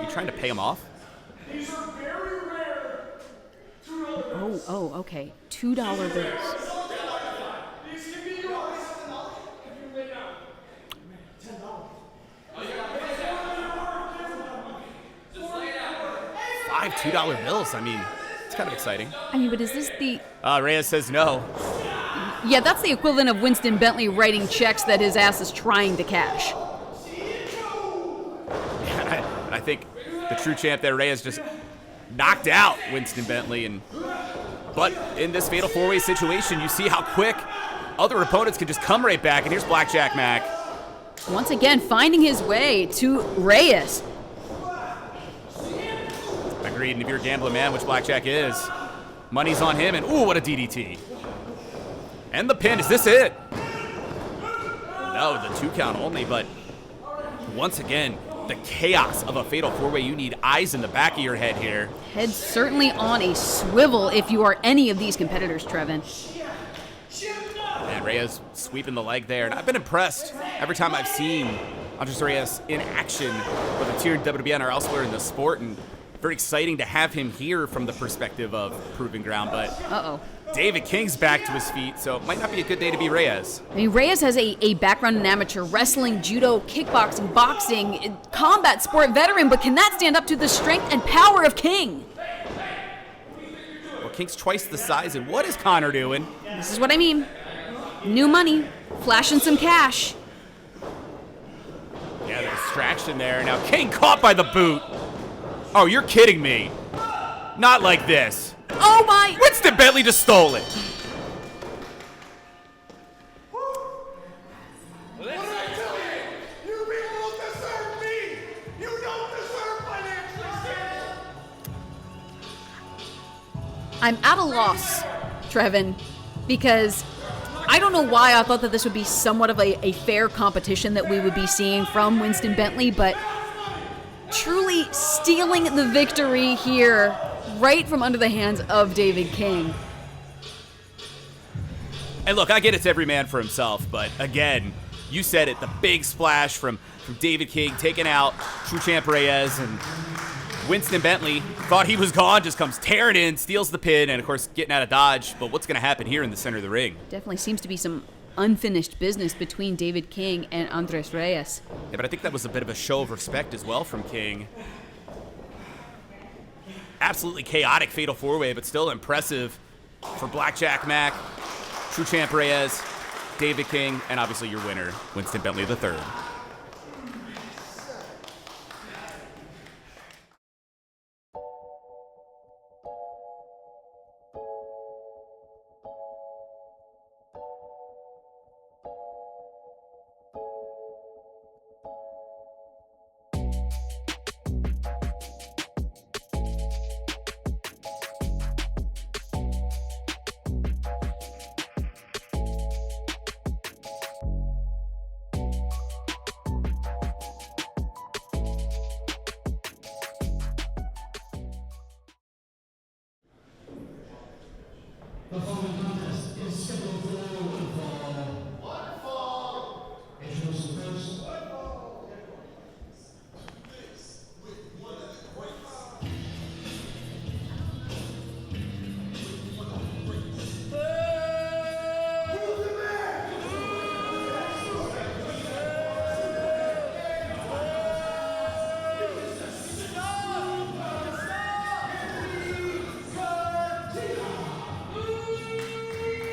You trying to pay him off? These are very rare. Oh, okay. $2 bills. These can be yours if you lay down. $5 $2 bills. I mean, it's kind of exciting. I mean, but is this the... Reyes says no. Yeah, that's the equivalent of Winston Bentley writing checks that his ass is trying to cash. And I think the true champ there, Reyes, just knocked out Winston Bentley. But in this fatal four-way situation, you see how quick other opponents can just come right back. And here's Blackjack Mac. Once again, finding his way to Reyes. Agreed, and if you're a gambling man, which Blackjack is, money's on him, and ooh, what a DDT. And the pin, is this it? No, the 2 count only, but once again, the chaos of a fatal four-way, you need eyes in the back of your head here. Head certainly on a swivel if you are any of these competitors, Trevin. And Reyes sweeping the leg there, and I've been impressed every time I've seen Andres Reyes in action, whether tiered WWN or elsewhere in the sport, and very exciting to have him here from the perspective of Proving Ground, but David King's back to his feet, so it might not be a good day to be Reyes. I mean, Reyes has a background in amateur wrestling, judo, kickboxing, boxing, combat sport veteran, but can that stand up to the strength and power of King? Well, King's twice the size, and what is Connor doing? This is what I mean. New money, flashing some cash. Yeah, the distraction there. Now King caught by the boot. Oh, you're kidding me. Not like this. Oh my! Winston Bentley just stole it. What did I tell you? You people don't deserve me. You don't deserve financial standing. I'm at a loss, Trevin, because I don't know why I thought that this would be somewhat of a fair competition that we would be seeing from Winston Bentley, but truly stealing the victory here right from under the hands of David King. And look, I get it's every man for himself, but again, you said it, the big splash from David King taking out true champ Reyes, and Winston Bentley thought he was gone, just comes tearing in, steals the pin, and of course getting out of dodge. But what's going to happen here in the center of the ring? Definitely seems to be some unfinished business between David King and Andres Reyes. Yeah, but I think that was a bit of a show of respect as well from King. Absolutely chaotic fatal four-way, but still impressive for Blackjack Mac, true champ Reyes, David King, and obviously your winner, Winston Bentley III.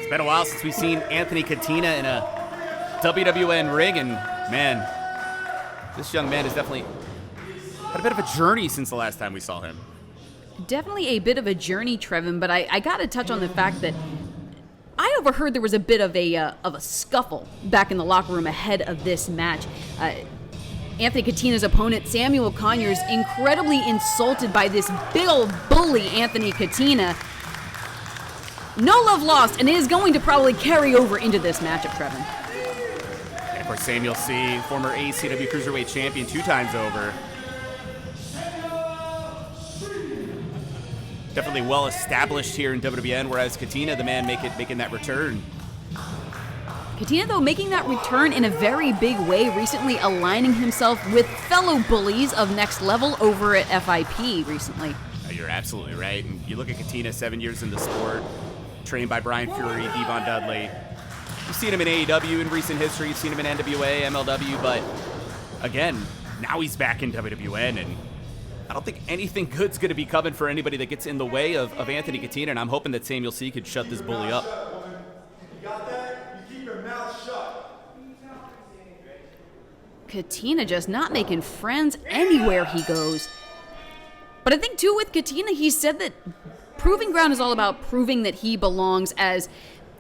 It's been a while since we've seen Anthony Catena in a WWN ring, and man, this young man has definitely had a bit of a journey since the last time we saw him. Definitely a bit of a journey, Trevin, but I got to touch on the fact that I overheard there was a bit of a scuffle back in the locker room ahead of this match. Anthony Catena's opponent, Samuel Conyers, incredibly insulted by this big old bully, Anthony Catena. No love lost, and it is going to probably carry over into this matchup, Trevin. And of course, Samuel C., former ACW Cruiserweight champion 2 times over. Definitely well established here in WWN, whereas Catena, the man making that return. Catena, though, making that return in a very big way, recently aligning himself with fellow bullies of Next Level over at FIP recently. You're absolutely right. And you look at Catena, 7 years in the sport, trained by Brian Fury, Devon Dudley. You've seen him in AEW in recent history. You've seen him in NWA, MLW, but again, now he's back in WWN, and I don't think anything good's going to be coming for anybody that gets in the way of Anthony Catena, and I'm hoping that Samuel C. could shut this bully up. You got that? You keep your mouth shut. Catena just not making friends anywhere he goes. But I think, too, with Catena, he said that Proving Ground is all about proving that he belongs as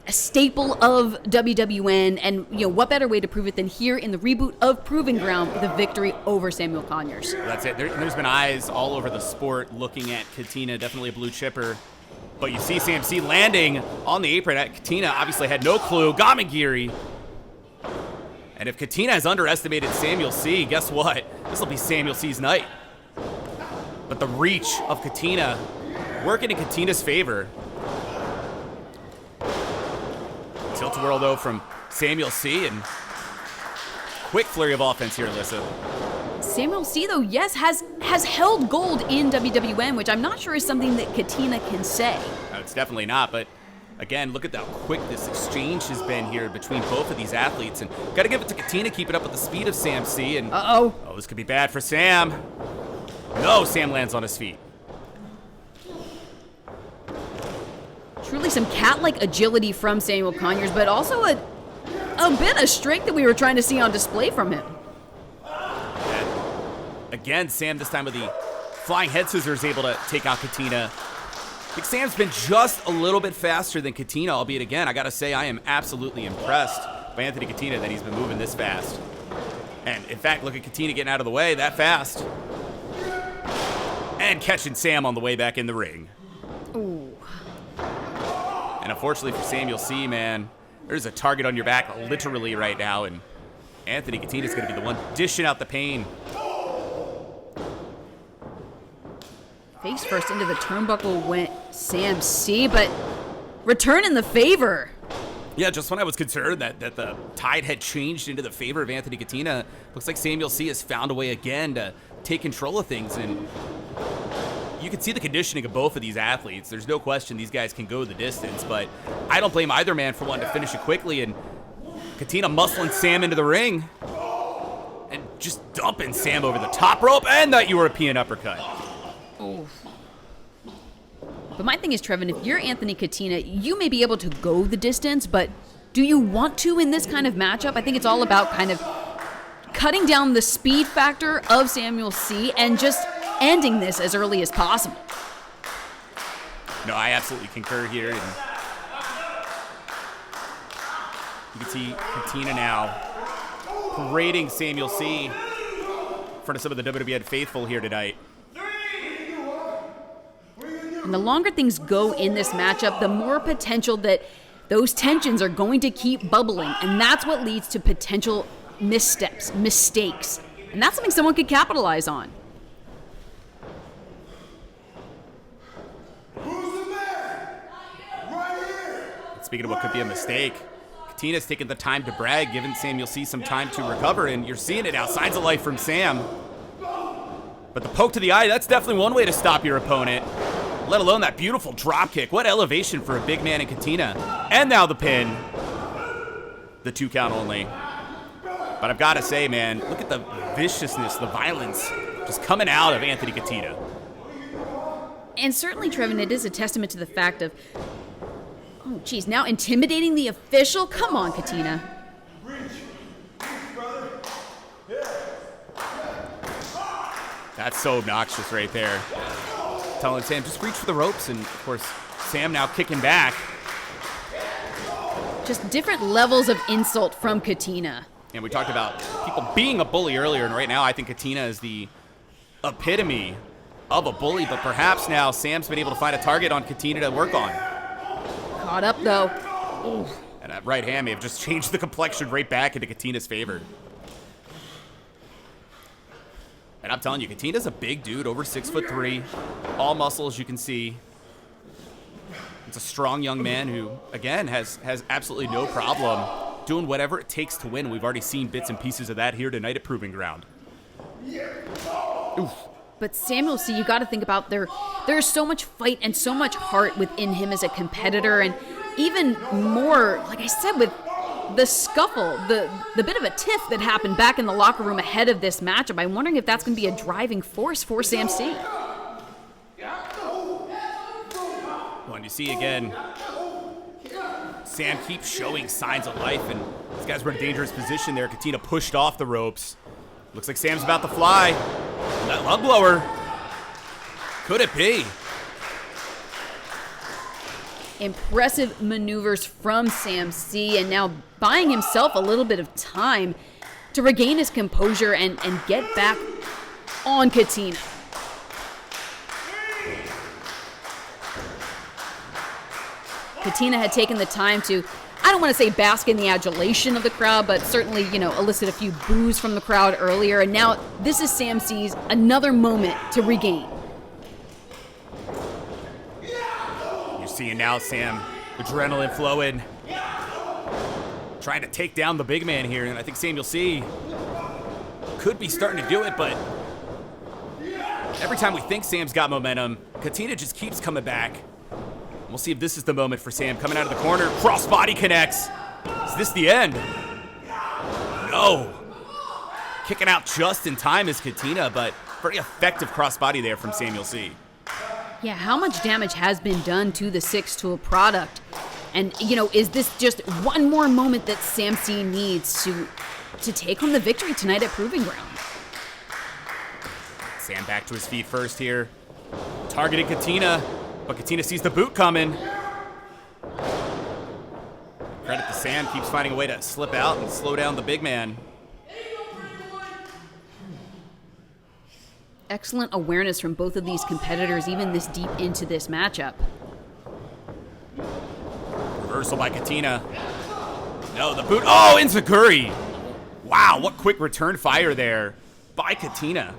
a staple of WWN, and what better way to prove it than here in the reboot of Proving Ground with a victory over Samuel Conyers. That's it. There's been eyes all over the sport looking at Catena, definitely a blue chipper. But you see Sam C landing on the apron at Catena, obviously had no clue. Gamagiri. And if Catena has underestimated Samuel C, guess what? This will be Samuel C's night. But the reach of Catena working in Catena's favor. Tilt-a-whirl, though, from Samuel C, and quick flurry of offense here, Alyssa. Samuel C, though, yes, has held gold in WWN, which I'm not sure is something that Catena can say. No, it's definitely not, but again, look at how quick this exchange has been here between both of these athletes, and got to give it to Catena, keeping up with the speed of Sam C, and oh, this could be bad for Sam. No, Sam lands on his feet. Truly some cat-like agility from Samuel Conyers, but also a bit of strength that we were trying to see on display from him. And again, Sam this time with the flying head scissors able to take out Catena. I think Sam's been just a little bit faster than Catena, albeit again, I gotta say I am absolutely impressed by Anthony Catena that he's been moving this fast. And in fact, look at Catena getting out of the way that fast. And catching Sam on the way back in the ring. Ooh. And unfortunately for Samuel C, man, there's a target on your back literally right now, and Anthony Catena's going to be the one dishing out the pain. Face first into the turnbuckle went Sam C, but returning the favor. Yeah, just when I was concerned that the tide had changed into the favor of Anthony Catena, looks like Samuel C has found a way again to take control of things, and you can see the conditioning of both of these athletes. There's no question these guys can go the distance, but I don't blame either man for wanting to finish it quickly, and Catena muscling Sam into the ring and just dumping Sam over the top rope and that European uppercut. Oh. But my thing is, Trevin, if you're Anthony Catena, you may be able to go the distance, but do you want to in this kind of matchup? I think it's all about kind of cutting down the speed factor of Samuel C and just ending this as early as possible. No, I absolutely concur here. And you can see Catena now parading Samuel C in front of some of the WWN faithful here tonight. And the longer things go in this matchup, the more potential that those tensions are going to keep bubbling. And that's what leads to potential missteps, mistakes. And that's something someone could capitalize on. Speaking of what could be a mistake, Catena's taking the time to brag, giving Samuel C some time to recover, and you're seeing it now. Signs of life from Sam. But the poke to the eye, that's definitely one way to stop your opponent, let alone that beautiful drop kick. What elevation for a big man in Catena. And now the pin. The 2 count only. But I've got to say, man, look at the viciousness, the violence just coming out of Anthony Catena. And certainly, Trevin, it is a testament to the fact of Oh, geez, now intimidating the official? Come on, Catena. That's so obnoxious right there. Telling Sam, just reach for the ropes, and of course, Sam now kicking back. Just different levels of insult from Catena. And we talked about people being a bully earlier, and right now I think Catena is the epitome of a bully, but perhaps now Sam's been able to find a target on Catena to work on. Caught up, though. Ooh. And that right hand may have just changed the complexion right back into Catena's favor. And I'm telling you, Catena's a big dude, over 6'3", all muscle, as you can see. It's a strong young man who, again, has absolutely no problem doing whatever it takes to win. We've already seen bits and pieces of that here tonight at Proving Ground. Oof. But Samuel C., you got to think about there's so much fight and so much heart within him as a competitor, and even more, like I said, with the scuffle, the bit of a tiff that happened back in the locker room ahead of this matchup. I'm wondering if that's going to be a driving force for Sam C. Well, and you see again, Sam keeps showing signs of life, and these guys were in a dangerous position there. Catena pushed off the ropes. Looks like Sam's about to fly. That lug blower. Could it be? Impressive maneuvers from Sam C, and now buying himself a little bit of time to regain his composure and get back on Catena. Catena had taken the time to, I don't want to say bask in the adulation of the crowd, but certainly, elicit a few boos from the crowd earlier, and now this is Sam C's another moment to regain. Seeing now Sam, adrenaline flowing, trying to take down the big man here, and I think Samuel C could be starting to do it, but every time we think Sam's got momentum, Catena just keeps coming back. We'll see if this is the moment for Sam coming out of the corner. Crossbody connects. Is this the end? No. Kicking out just in time is Catena, but very effective crossbody there from Samuel C. Yeah, how much damage has been done to the six-tool product? And, is this just one more moment that Sam C needs to take home the victory tonight at Proving Ground? Sam back to his feet first here. Targeting Catena, but Catena sees the boot coming. Credit to Sam, keeps finding a way to slip out and slow down the big man. Excellent awareness from both of these competitors, even this deep into this matchup. Reversal by Catena. No, the boot. Oh, Enziguri. Wow, what quick return fire there by Catena.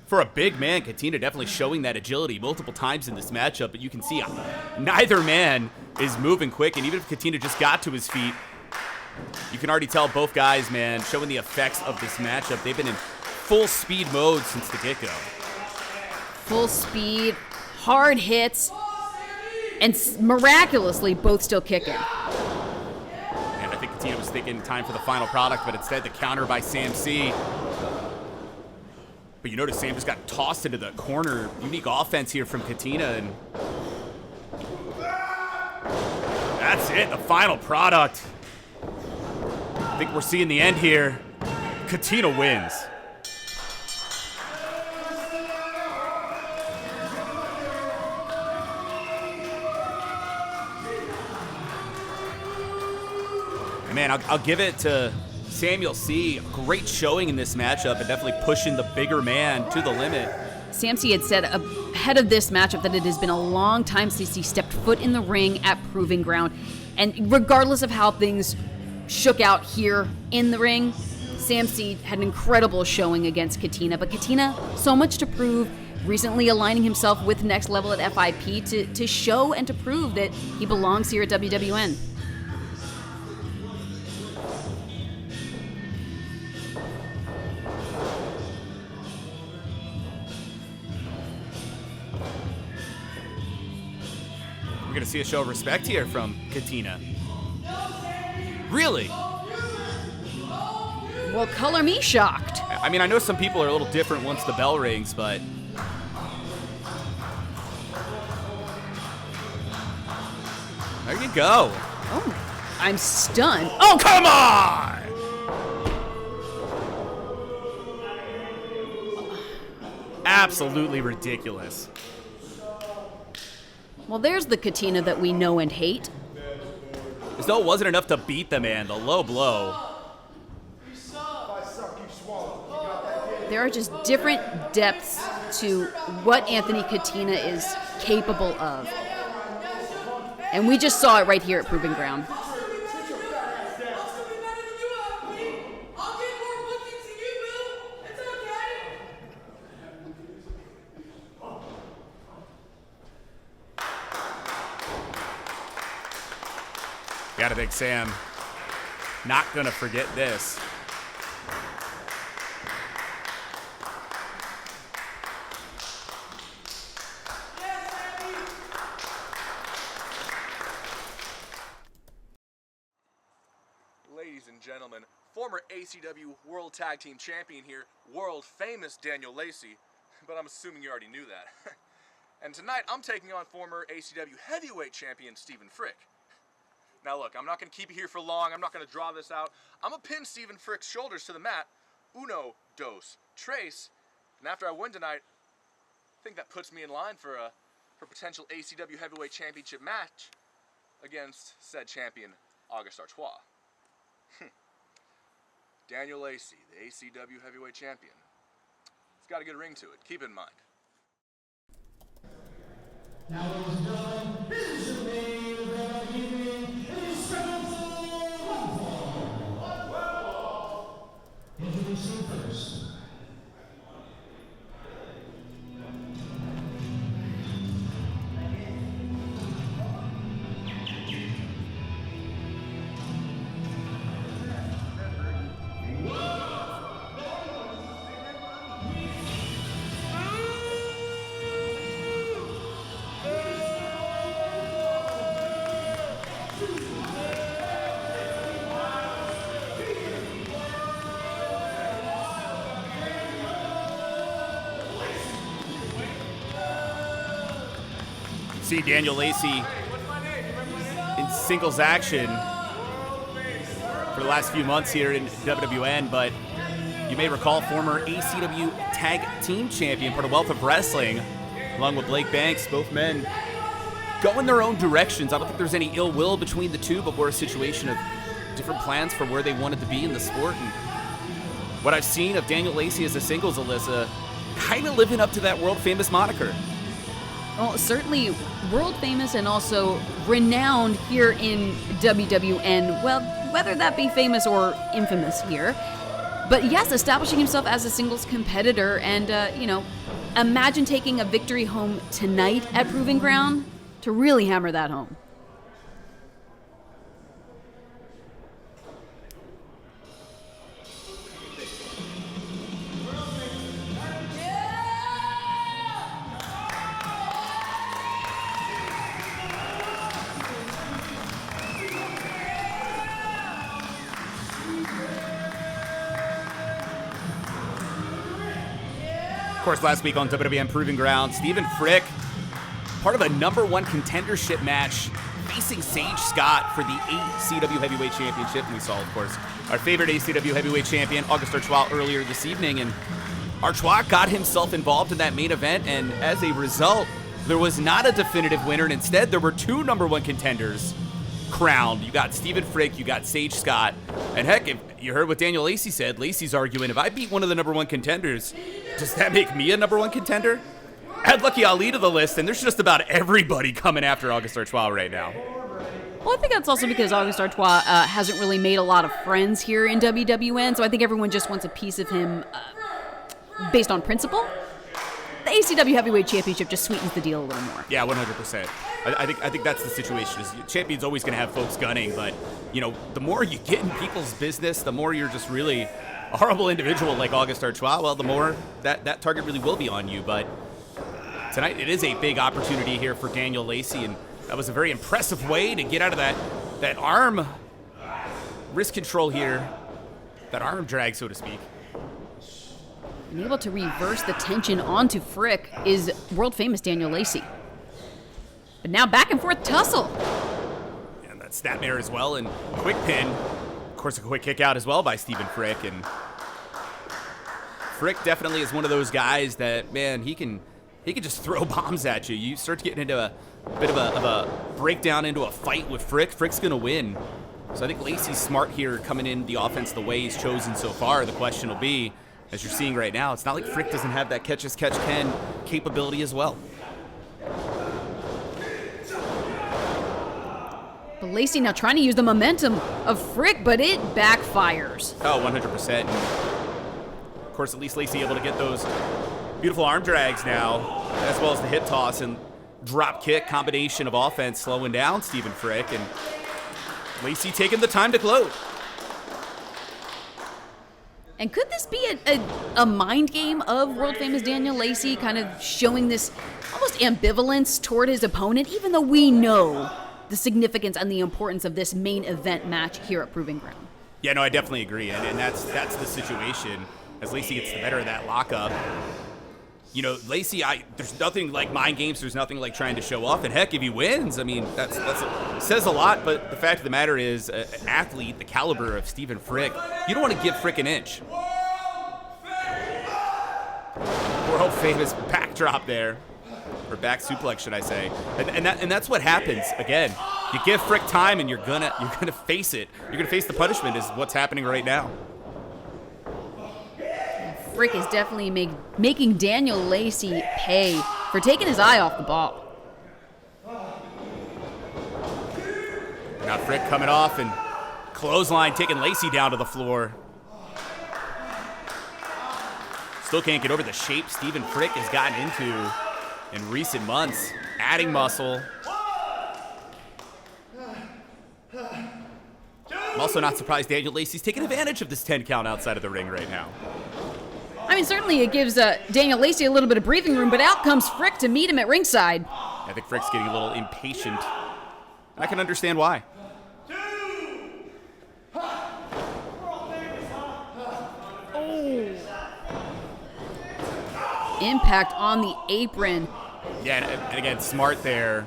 For a big man, Catena definitely showing that agility multiple times in this matchup, but you can see neither man is moving quick, and even if Catena just got to his feet, you can already tell both guys, man, showing the effects of this matchup. They've been in full speed mode since the get-go. Full speed, hard hits, and miraculously both still kicking. And I think Catena was thinking time for the final product, but instead the counter by Sam C. But you notice Sam just got tossed into the corner. Unique offense here from Catena, and that's it, the final product. I think we're seeing the end here. Catena wins. Man, I'll give it to Samuel C. Great showing in this matchup and definitely pushing the bigger man to the limit. Sam C had said ahead of this matchup that it has been a long time since he stepped foot in the ring at Proving Ground. And regardless of how things shook out here in the ring, Sam C had an incredible showing against Catena. But Catena, so much to prove, recently aligning himself with Next Level at FIP to show and to prove that he belongs here at WWN. We're going to see a show of respect here from Catena. Really? Well, color me shocked. I mean, I know some people are a little different once the bell rings, but There you go. Oh, I'm stunned. Oh, come on! Absolutely ridiculous. Well, there's the Catena that we know and hate. As though it wasn't enough to beat the man, the low blow. There are just different depths to what Anthony Catena is capable of. And we just saw it right here at Proving Ground. Gotta think Sam not gonna forget this. Ladies and gentlemen, former ACW World Tag Team Champion here, world famous Daniel Lacey, but I'm assuming you already knew that. And tonight I'm taking on former ACW Heavyweight Champion Stephen Frick. Now look, I'm not going to keep you here for long, I'm not going to draw this out. I'm going to pin Stephen Frick's shoulders to the mat, uno, dos, tres, and after I win tonight, I think that puts me in line for a potential ACW Heavyweight Championship match against said champion, Auguste Artois. Daniel Lacey, the ACW Heavyweight Champion. It's got a good ring to it, keep it in mind. Now, ladies and gentlemen, here's the main event of the evening. It is scheduled for one fall. Introducing first. See Daniel Lacey in singles action for the last few months here in WWN, but you may recall former ACW Tag Team Champion, part of Wealth of Wrestling, along with Blake Banks, both men going their own directions. I don't think there's any ill will between the two, but we're a situation of different plans for where they wanted to be in the sport. And what I've seen of Daniel Lacey as a singles, Alyssa, kind of living up to that world famous moniker. Well, certainly world famous and also renowned here in WWN. Well, whether that be famous or infamous here. But yes, establishing himself as a singles competitor and, imagine taking a victory home tonight at Proving Ground to really hammer that home. Of course, last week on WWN Proving Ground, Stephen Frick, part of a #1 contendership match, facing Sage Scott for the ACW Heavyweight Championship. And we saw, of course, our favorite ACW Heavyweight Champion, Auguste Artois, earlier this evening. And Artois got himself involved in that main event, and as a result, there was not a definitive winner, and instead there were two #1 contenders crowned. You got Stephen Frick, you got Sage Scott. And heck, if you heard what Daniel Lacey said, Lacey's arguing, if I beat one of the #1 contenders, does that make me a #1 contender? Add Lucky Ali to the list, and there's just about everybody coming after Auguste Artois right now. Well, I think that's also because Auguste Artois hasn't really made a lot of friends here in WWN, so I think everyone just wants a piece of him based on principle. The ACW Heavyweight Championship just sweetens the deal a little more. Yeah, 100%. I think that's the situation. Is champion's always going to have folks gunning, but the more you get in people's business, the more you're just really a horrible individual like Auguste Artois. Well, the more that target really will be on you. But tonight it is a big opportunity here for Daniel Lacey, and that was a very impressive way to get out of that arm wrist control here, that arm drag, so to speak. And able to reverse the tension onto Frick is world famous Daniel Lacey. But now back and forth tussle. that snapmare as well, and quick pin. Of course, a quick kick out as well by Stephen Frick, and Frick definitely is one of those guys that, man, he can just throw bombs at you. You start getting into a bit of a breakdown into a fight with Frick. Frick's gonna win. So I think Lacey's smart here coming in the offense the way he's chosen so far. The question will be, as you're seeing right now, it's not like Frick doesn't have that catch-as-catch-can capability as well. But Lacey now trying to use the momentum of Frick, but it backfires. Oh, 100%. Of course, at least Lacey able to get those beautiful arm drags now, as well as the hip toss and drop kick combination of offense slowing down Stephen Frick, and Lacey taking the time to gloat. And could this be a mind game of world-famous Daniel Lacey, kind of showing this almost ambivalence toward his opponent, even though we know the significance and the importance of this main event match here at Proving Ground? Yeah, no, I definitely agree, and that's the situation as Lacey gets the better of that lockup. You know, Lacey, there's nothing like mind games. There's nothing like trying to show off. And heck, if he wins, I mean, that says a lot. But the fact of the matter is, an athlete the caliber of Stephen Frick, you don't want to give Frick an inch. World famous backdrop there, or back suplex, should I say? And that's what happens. Again, you give Frick time, and you're gonna face it. You're gonna face the punishment. Is what's happening right now. Frick is definitely making Daniel Lacey pay for taking his eye off the ball. Now Frick coming off and clothesline taking Lacey down to the floor. Still can't get over the shape Stephen Frick has gotten into in recent months, adding muscle. I'm also not surprised Daniel Lacey's taking advantage of this 10 count outside of the ring right now. I mean, certainly it gives Daniel Lacey a little bit of breathing room, but out comes Frick to meet him at ringside. I think Frick's getting a little impatient, and I can understand why. Impact on the apron. Yeah, and again, smart there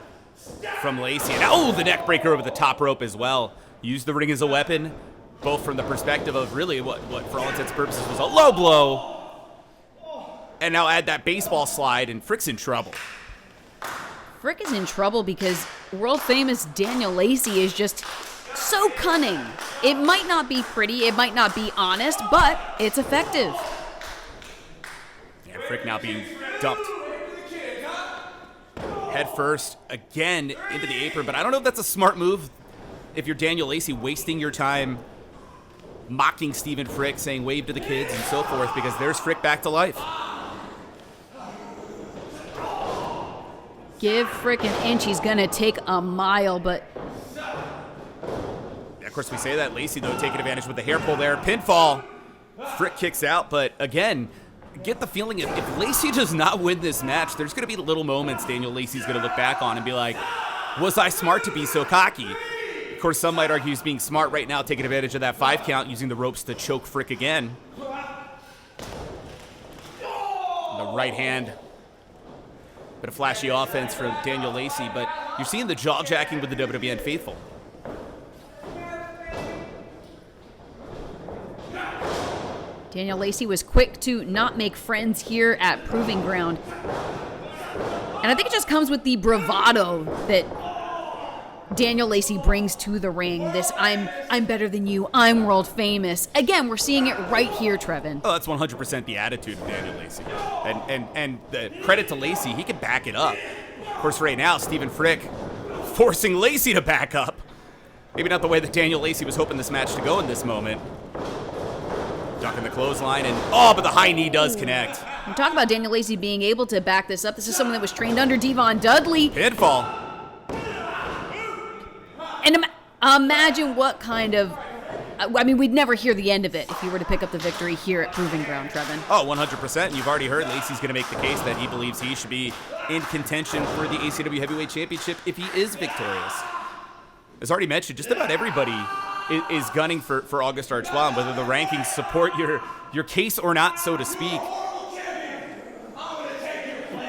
from Lacey. And the neck breaker over the top rope as well. Used the ring as a weapon, both from the perspective of really what for all intents and purposes was a low blow. And now add that baseball slide, and Frick's in trouble. Frick is in trouble because world-famous Daniel Lacey is just so cunning. It might not be pretty, it might not be honest, but it's effective. And Frick now being dumped head first again into the apron, but I don't know if that's a smart move if you're Daniel Lacey, wasting your time mocking Stephen Frick, saying wave to the kids and so forth, because there's Frick back to life. Give Frick an inch, he's gonna take a mile, but... Yeah, of course, we say that. Lacey, though, taking advantage with the hair pull there. Pinfall. Frick kicks out, but again, get the feeling if Lacey does not win this match, there's gonna be little moments Daniel Lacey's gonna look back on and be like, was I smart to be so cocky? Of course, some might argue he's being smart right now, taking advantage of that 5 count, using the ropes to choke Frick again. The right hand. Bit of flashy offense from Daniel Lacey, but you're seeing the jaw-jacking with the WWN faithful. Daniel Lacey was quick to not make friends here at Proving Ground. And I think it just comes with the bravado that Daniel Lacey brings to the ring. This I'm better than you, I'm world famous. Again, we're seeing it right here, Trevin. Oh, that's 100% the attitude of Daniel Lacey. And the credit to Lacey, he can back it up. Of course, right now, Stephen Frick forcing Lacey to back up. Maybe not the way that Daniel Lacey was hoping this match to go in this moment. Ducking the clothesline, and but the high knee does connect. I'm talking about Daniel Lacey being able to back this up. This is someone that was trained under Devon Dudley. Pinfall. And imagine what kind of... I mean, we'd never hear the end of it if he were to pick up the victory here at Proving Ground, Trevin. Oh, 100%. And you've already heard Lacey's going to make the case that he believes he should be in contention for the ACW Heavyweight Championship if he is victorious. As already mentioned, just about everybody is gunning for August Artois, and whether the rankings support your case or not, so to speak.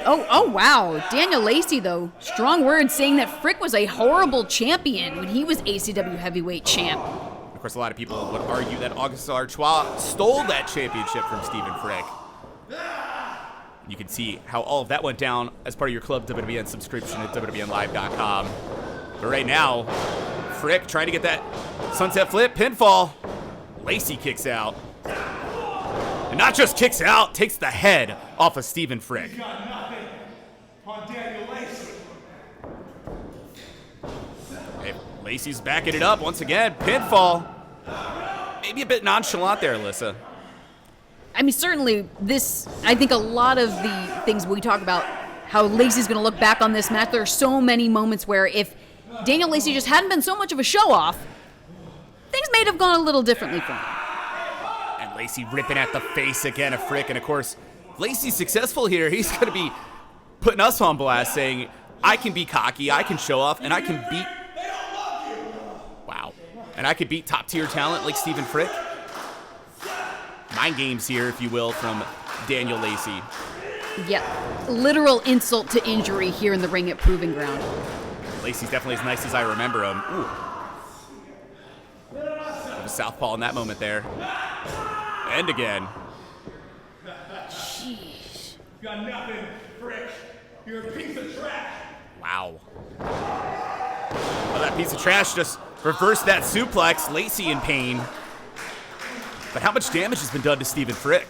Oh, wow. Daniel Lacey, though, strong words saying that Frick was a horrible champion when he was ACW heavyweight champ. Of course, a lot of people would argue that Auguste Artois stole that championship from Stephen Frick. You can see how all of that went down as part of your Club WWN subscription at WWNlive.com. But right now, Frick trying to get that sunset flip, pinfall. Lacey kicks out. And not just kicks out, takes the head off of Stephen Frick. You got nothing on Daniel Lacey. Hey, Lacey's backing it up once again. Pinfall. Maybe a bit nonchalant there, Alyssa. I mean, certainly I think a lot of the things we talk about, how Lacey's going to look back on this match, there are so many moments where if Daniel Lacey just hadn't been so much of a show-off, things may have gone a little differently for him. And Lacey ripping at the face again of Frick. And of course, Lacey's successful here. He's going to be putting us on blast, saying, I can be cocky, I can show off, and I can beat... Wow. And I can beat top-tier talent like Stephen Frick. Mind games here, if you will, from Daniel Lacey. Yeah, literal insult to injury here in the ring at Proving Ground. Lacey's definitely as nice as I remember him. Ooh. A southpaw in that moment there. And again. Jeez. Got nothing, Frick. You're a piece of trash. Wow. Well, that piece of trash just reversed that suplex. Lacey in pain. But how much damage has been done to Stephen Frick?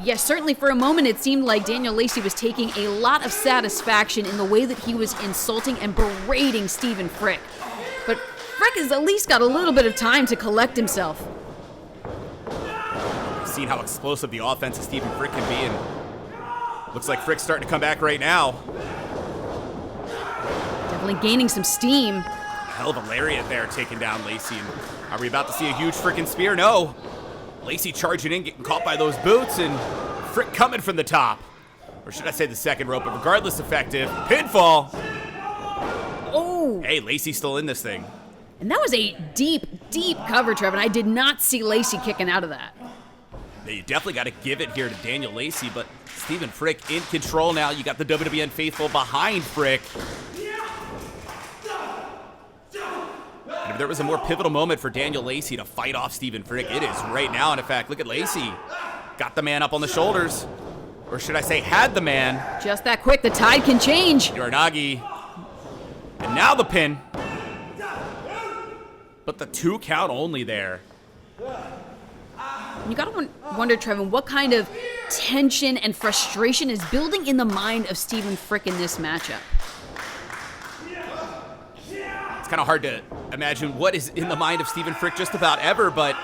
Yes, certainly for a moment it seemed like Daniel Lacey was taking a lot of satisfaction in the way that he was insulting and berating Stephen Frick. But Frick has at least got a little bit of time to collect himself. We've seen how explosive the offense of Stephen Frick can be, and looks like Frick's starting to come back right now. Definitely gaining some steam. Hell of a lariat there taking down Lacey. And are we about to see a huge frickin' spear? No. Lacey charging in, getting caught by those boots, and Frick coming from the top. Or should I say the second rope, but regardless effective. Pinfall. Oh. Hey, Lacey's still in this thing. And that was a deep, deep cover, Trev, and I did not see Lacey kicking out of that. Now, you definitely got to give it here to Daniel Lacey, but Stephen Frick in control now. You got the WWN faithful behind Frick. And if there was a more pivotal moment for Daniel Lacey to fight off Stephen Frick, it is right now. And in fact, look at Lacey. Got the man up on the shoulders. Or should I say, had the man. Just that quick, the tide can change. Uranagi. And now the pin. But the 2 count only there. You gotta wonder, Trevin, what kind of tension and frustration is building in the mind of Stephen Frick in this matchup? It's kind of hard to imagine what is in the mind of Stephen Frick just about ever, but...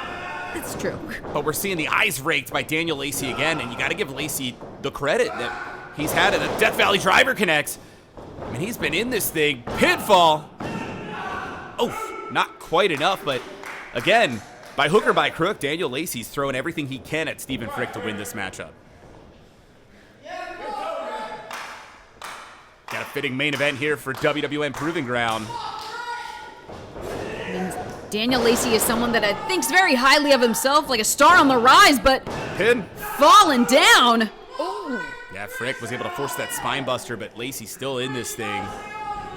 It's true. But we're seeing the eyes raked by Daniel Lacey again, and you gotta give Lacey the credit that he's had it. The Death Valley Driver connects. I mean, he's been in this thing. Pinfall. Oh, not quite enough, but again, by hook or by crook, Daniel Lacey's throwing everything he can at Stephen Frick to win this matchup. Got a fitting main event here for WWN Proving Ground. I mean, Daniel Lacey is someone that thinks very highly of himself, like a star on the rise, but pin falling down. Oh. Yeah, Frick was able to force that spine buster, but Lacey's still in this thing.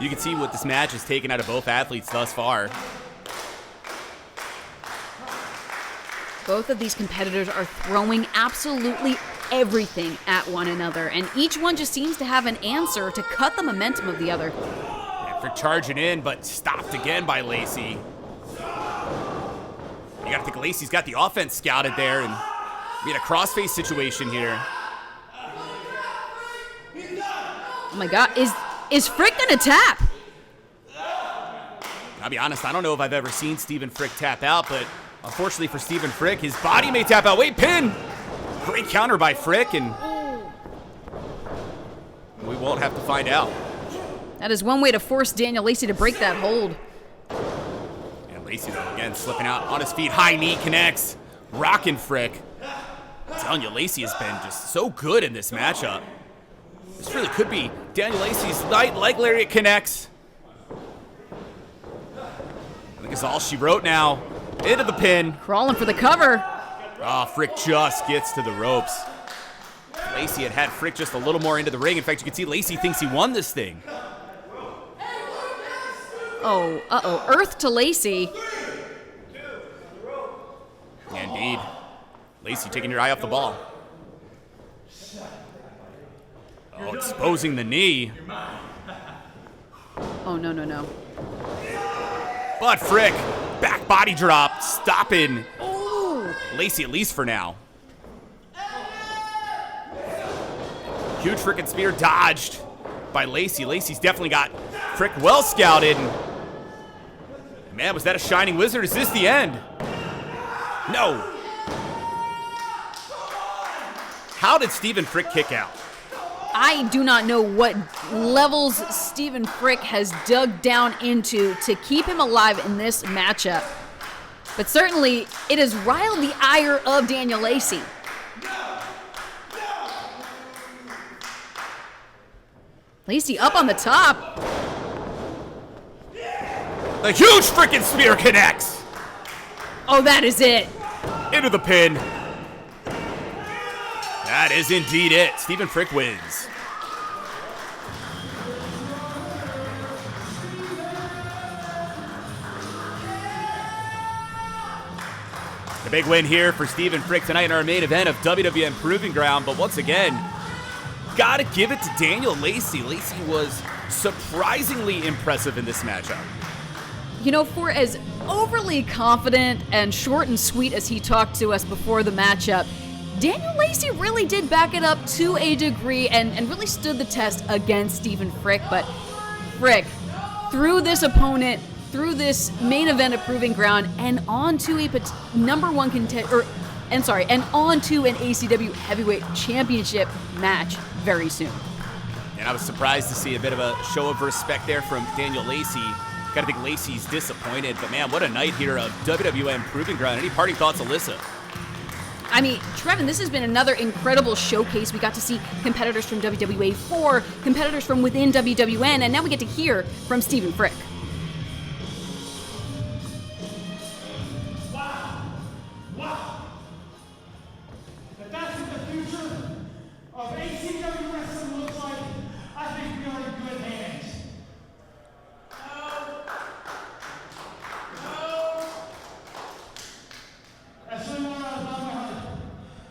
You can see what this match has taken out of both athletes thus far. Both of these competitors are throwing absolutely everything at one another, and each one just seems to have an answer to cut the momentum of the other. Yeah, Frick charging in, but stopped again by Lacey. You gotta think Lacey's got the offense scouted there, and we had a crossface situation here. Oh my God, is Frick gonna tap? I'll be honest, I don't know if I've ever seen Stephen Frick tap out, but unfortunately for Stephen Frick, his body may tap out. Wait, pin! Great counter by Frick, and we won't have to find out. That is one way to force Daniel Lacey to break that hold. And Lacey, again, slipping out on his feet. High knee connects. Rocking Frick. I'm telling you, Lacey has been just so good in this matchup. This really could be Daniel Lacey's night. Leg lariat connects. I think it's all she wrote now. Into the pin. Crawling for the cover. Oh, Frick just gets to the ropes. Lacey had Frick just a little more into the ring. In fact, you can see Lacey thinks he won this thing. Oh, uh-oh. Earth to Lacey. Indeed. Lacey taking your eye off the ball. Oh, exposing the knee. Oh, no, no, no. But Frick, back body drop, stopping Oh. Lacey at least for now. Huge frickin' spear dodged by Lacey. Lacey's definitely got Frick well scouted. Man, was that a shining wizard? Is this the end? No. How did Stephen Frick kick out? I do not know what levels Stephen Frick has dug down into to keep him alive in this matchup. But certainly, it has riled the ire of Daniel Lacey. Lacey up on the top. A huge frickin' spear connects. Oh, that is it. Into the pin. That is indeed it. Stephen Frick wins. The big win here for Stephen Frick tonight in our main event of WWN Proving Ground. But once again, gotta give it to Daniel Lacey. Lacey was surprisingly impressive in this matchup. You know, for as overly confident and short and sweet as he talked to us before the matchup, Daniel Lacey really did back it up to a degree and really stood the test against Stephen Frick. But Frick, through this opponent, through this main event of Proving Ground, and on to a number one contender, and on to an ACW Heavyweight Championship match very soon. And I was surprised to see a bit of a show of respect there from Daniel Lacey. Gotta think Lacey's disappointed, but man, what a night here of WWN Proving Ground. Any parting thoughts, Alyssa? I mean, Trevin, this has been another incredible showcase. We got to see competitors from WWA 4, competitors from within WWN, and now we get to hear from Stephen Frick. Wow. If that's what the future of ACW wrestling looks like, I think we are in good hands. That's really what I was on my heart.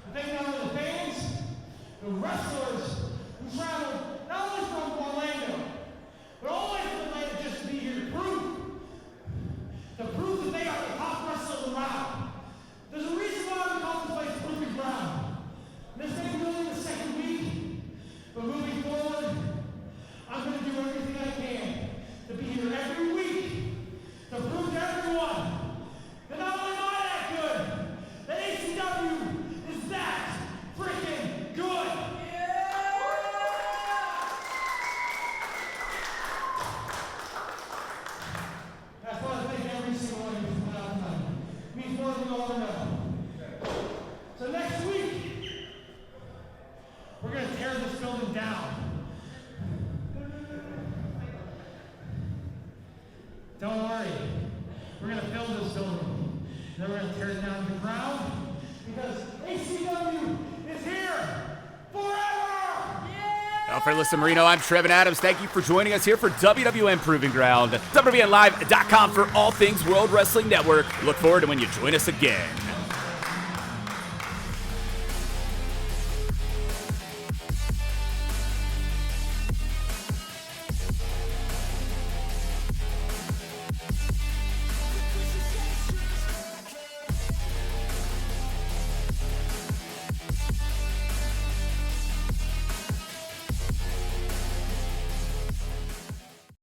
I think now the fans, the wrestlers who traveled not only from Orlando, but all the way from Atlanta just to be here to prove that they are the top wrestlers around. There's a reason why we call this place Proving Ground. This may be only the second week, but moving forward, I'm going to do everything I can to be here every week to prove to everyone that not only am I that good, that ACW is that freaking good. That's why I think every single one of you from out tonight means more than you all know. So next week, we're going to tear this building down. Don't worry. We're going to fill this building. Then we're going to tear it down to the ground because ACW is here forever! Well, for Alyssa Marino, I'm Trevin Adams. Thank you for joining us here for WWN Proving Ground. WWNLive.com for all things World Wrestling Network. Look forward to when you join us again.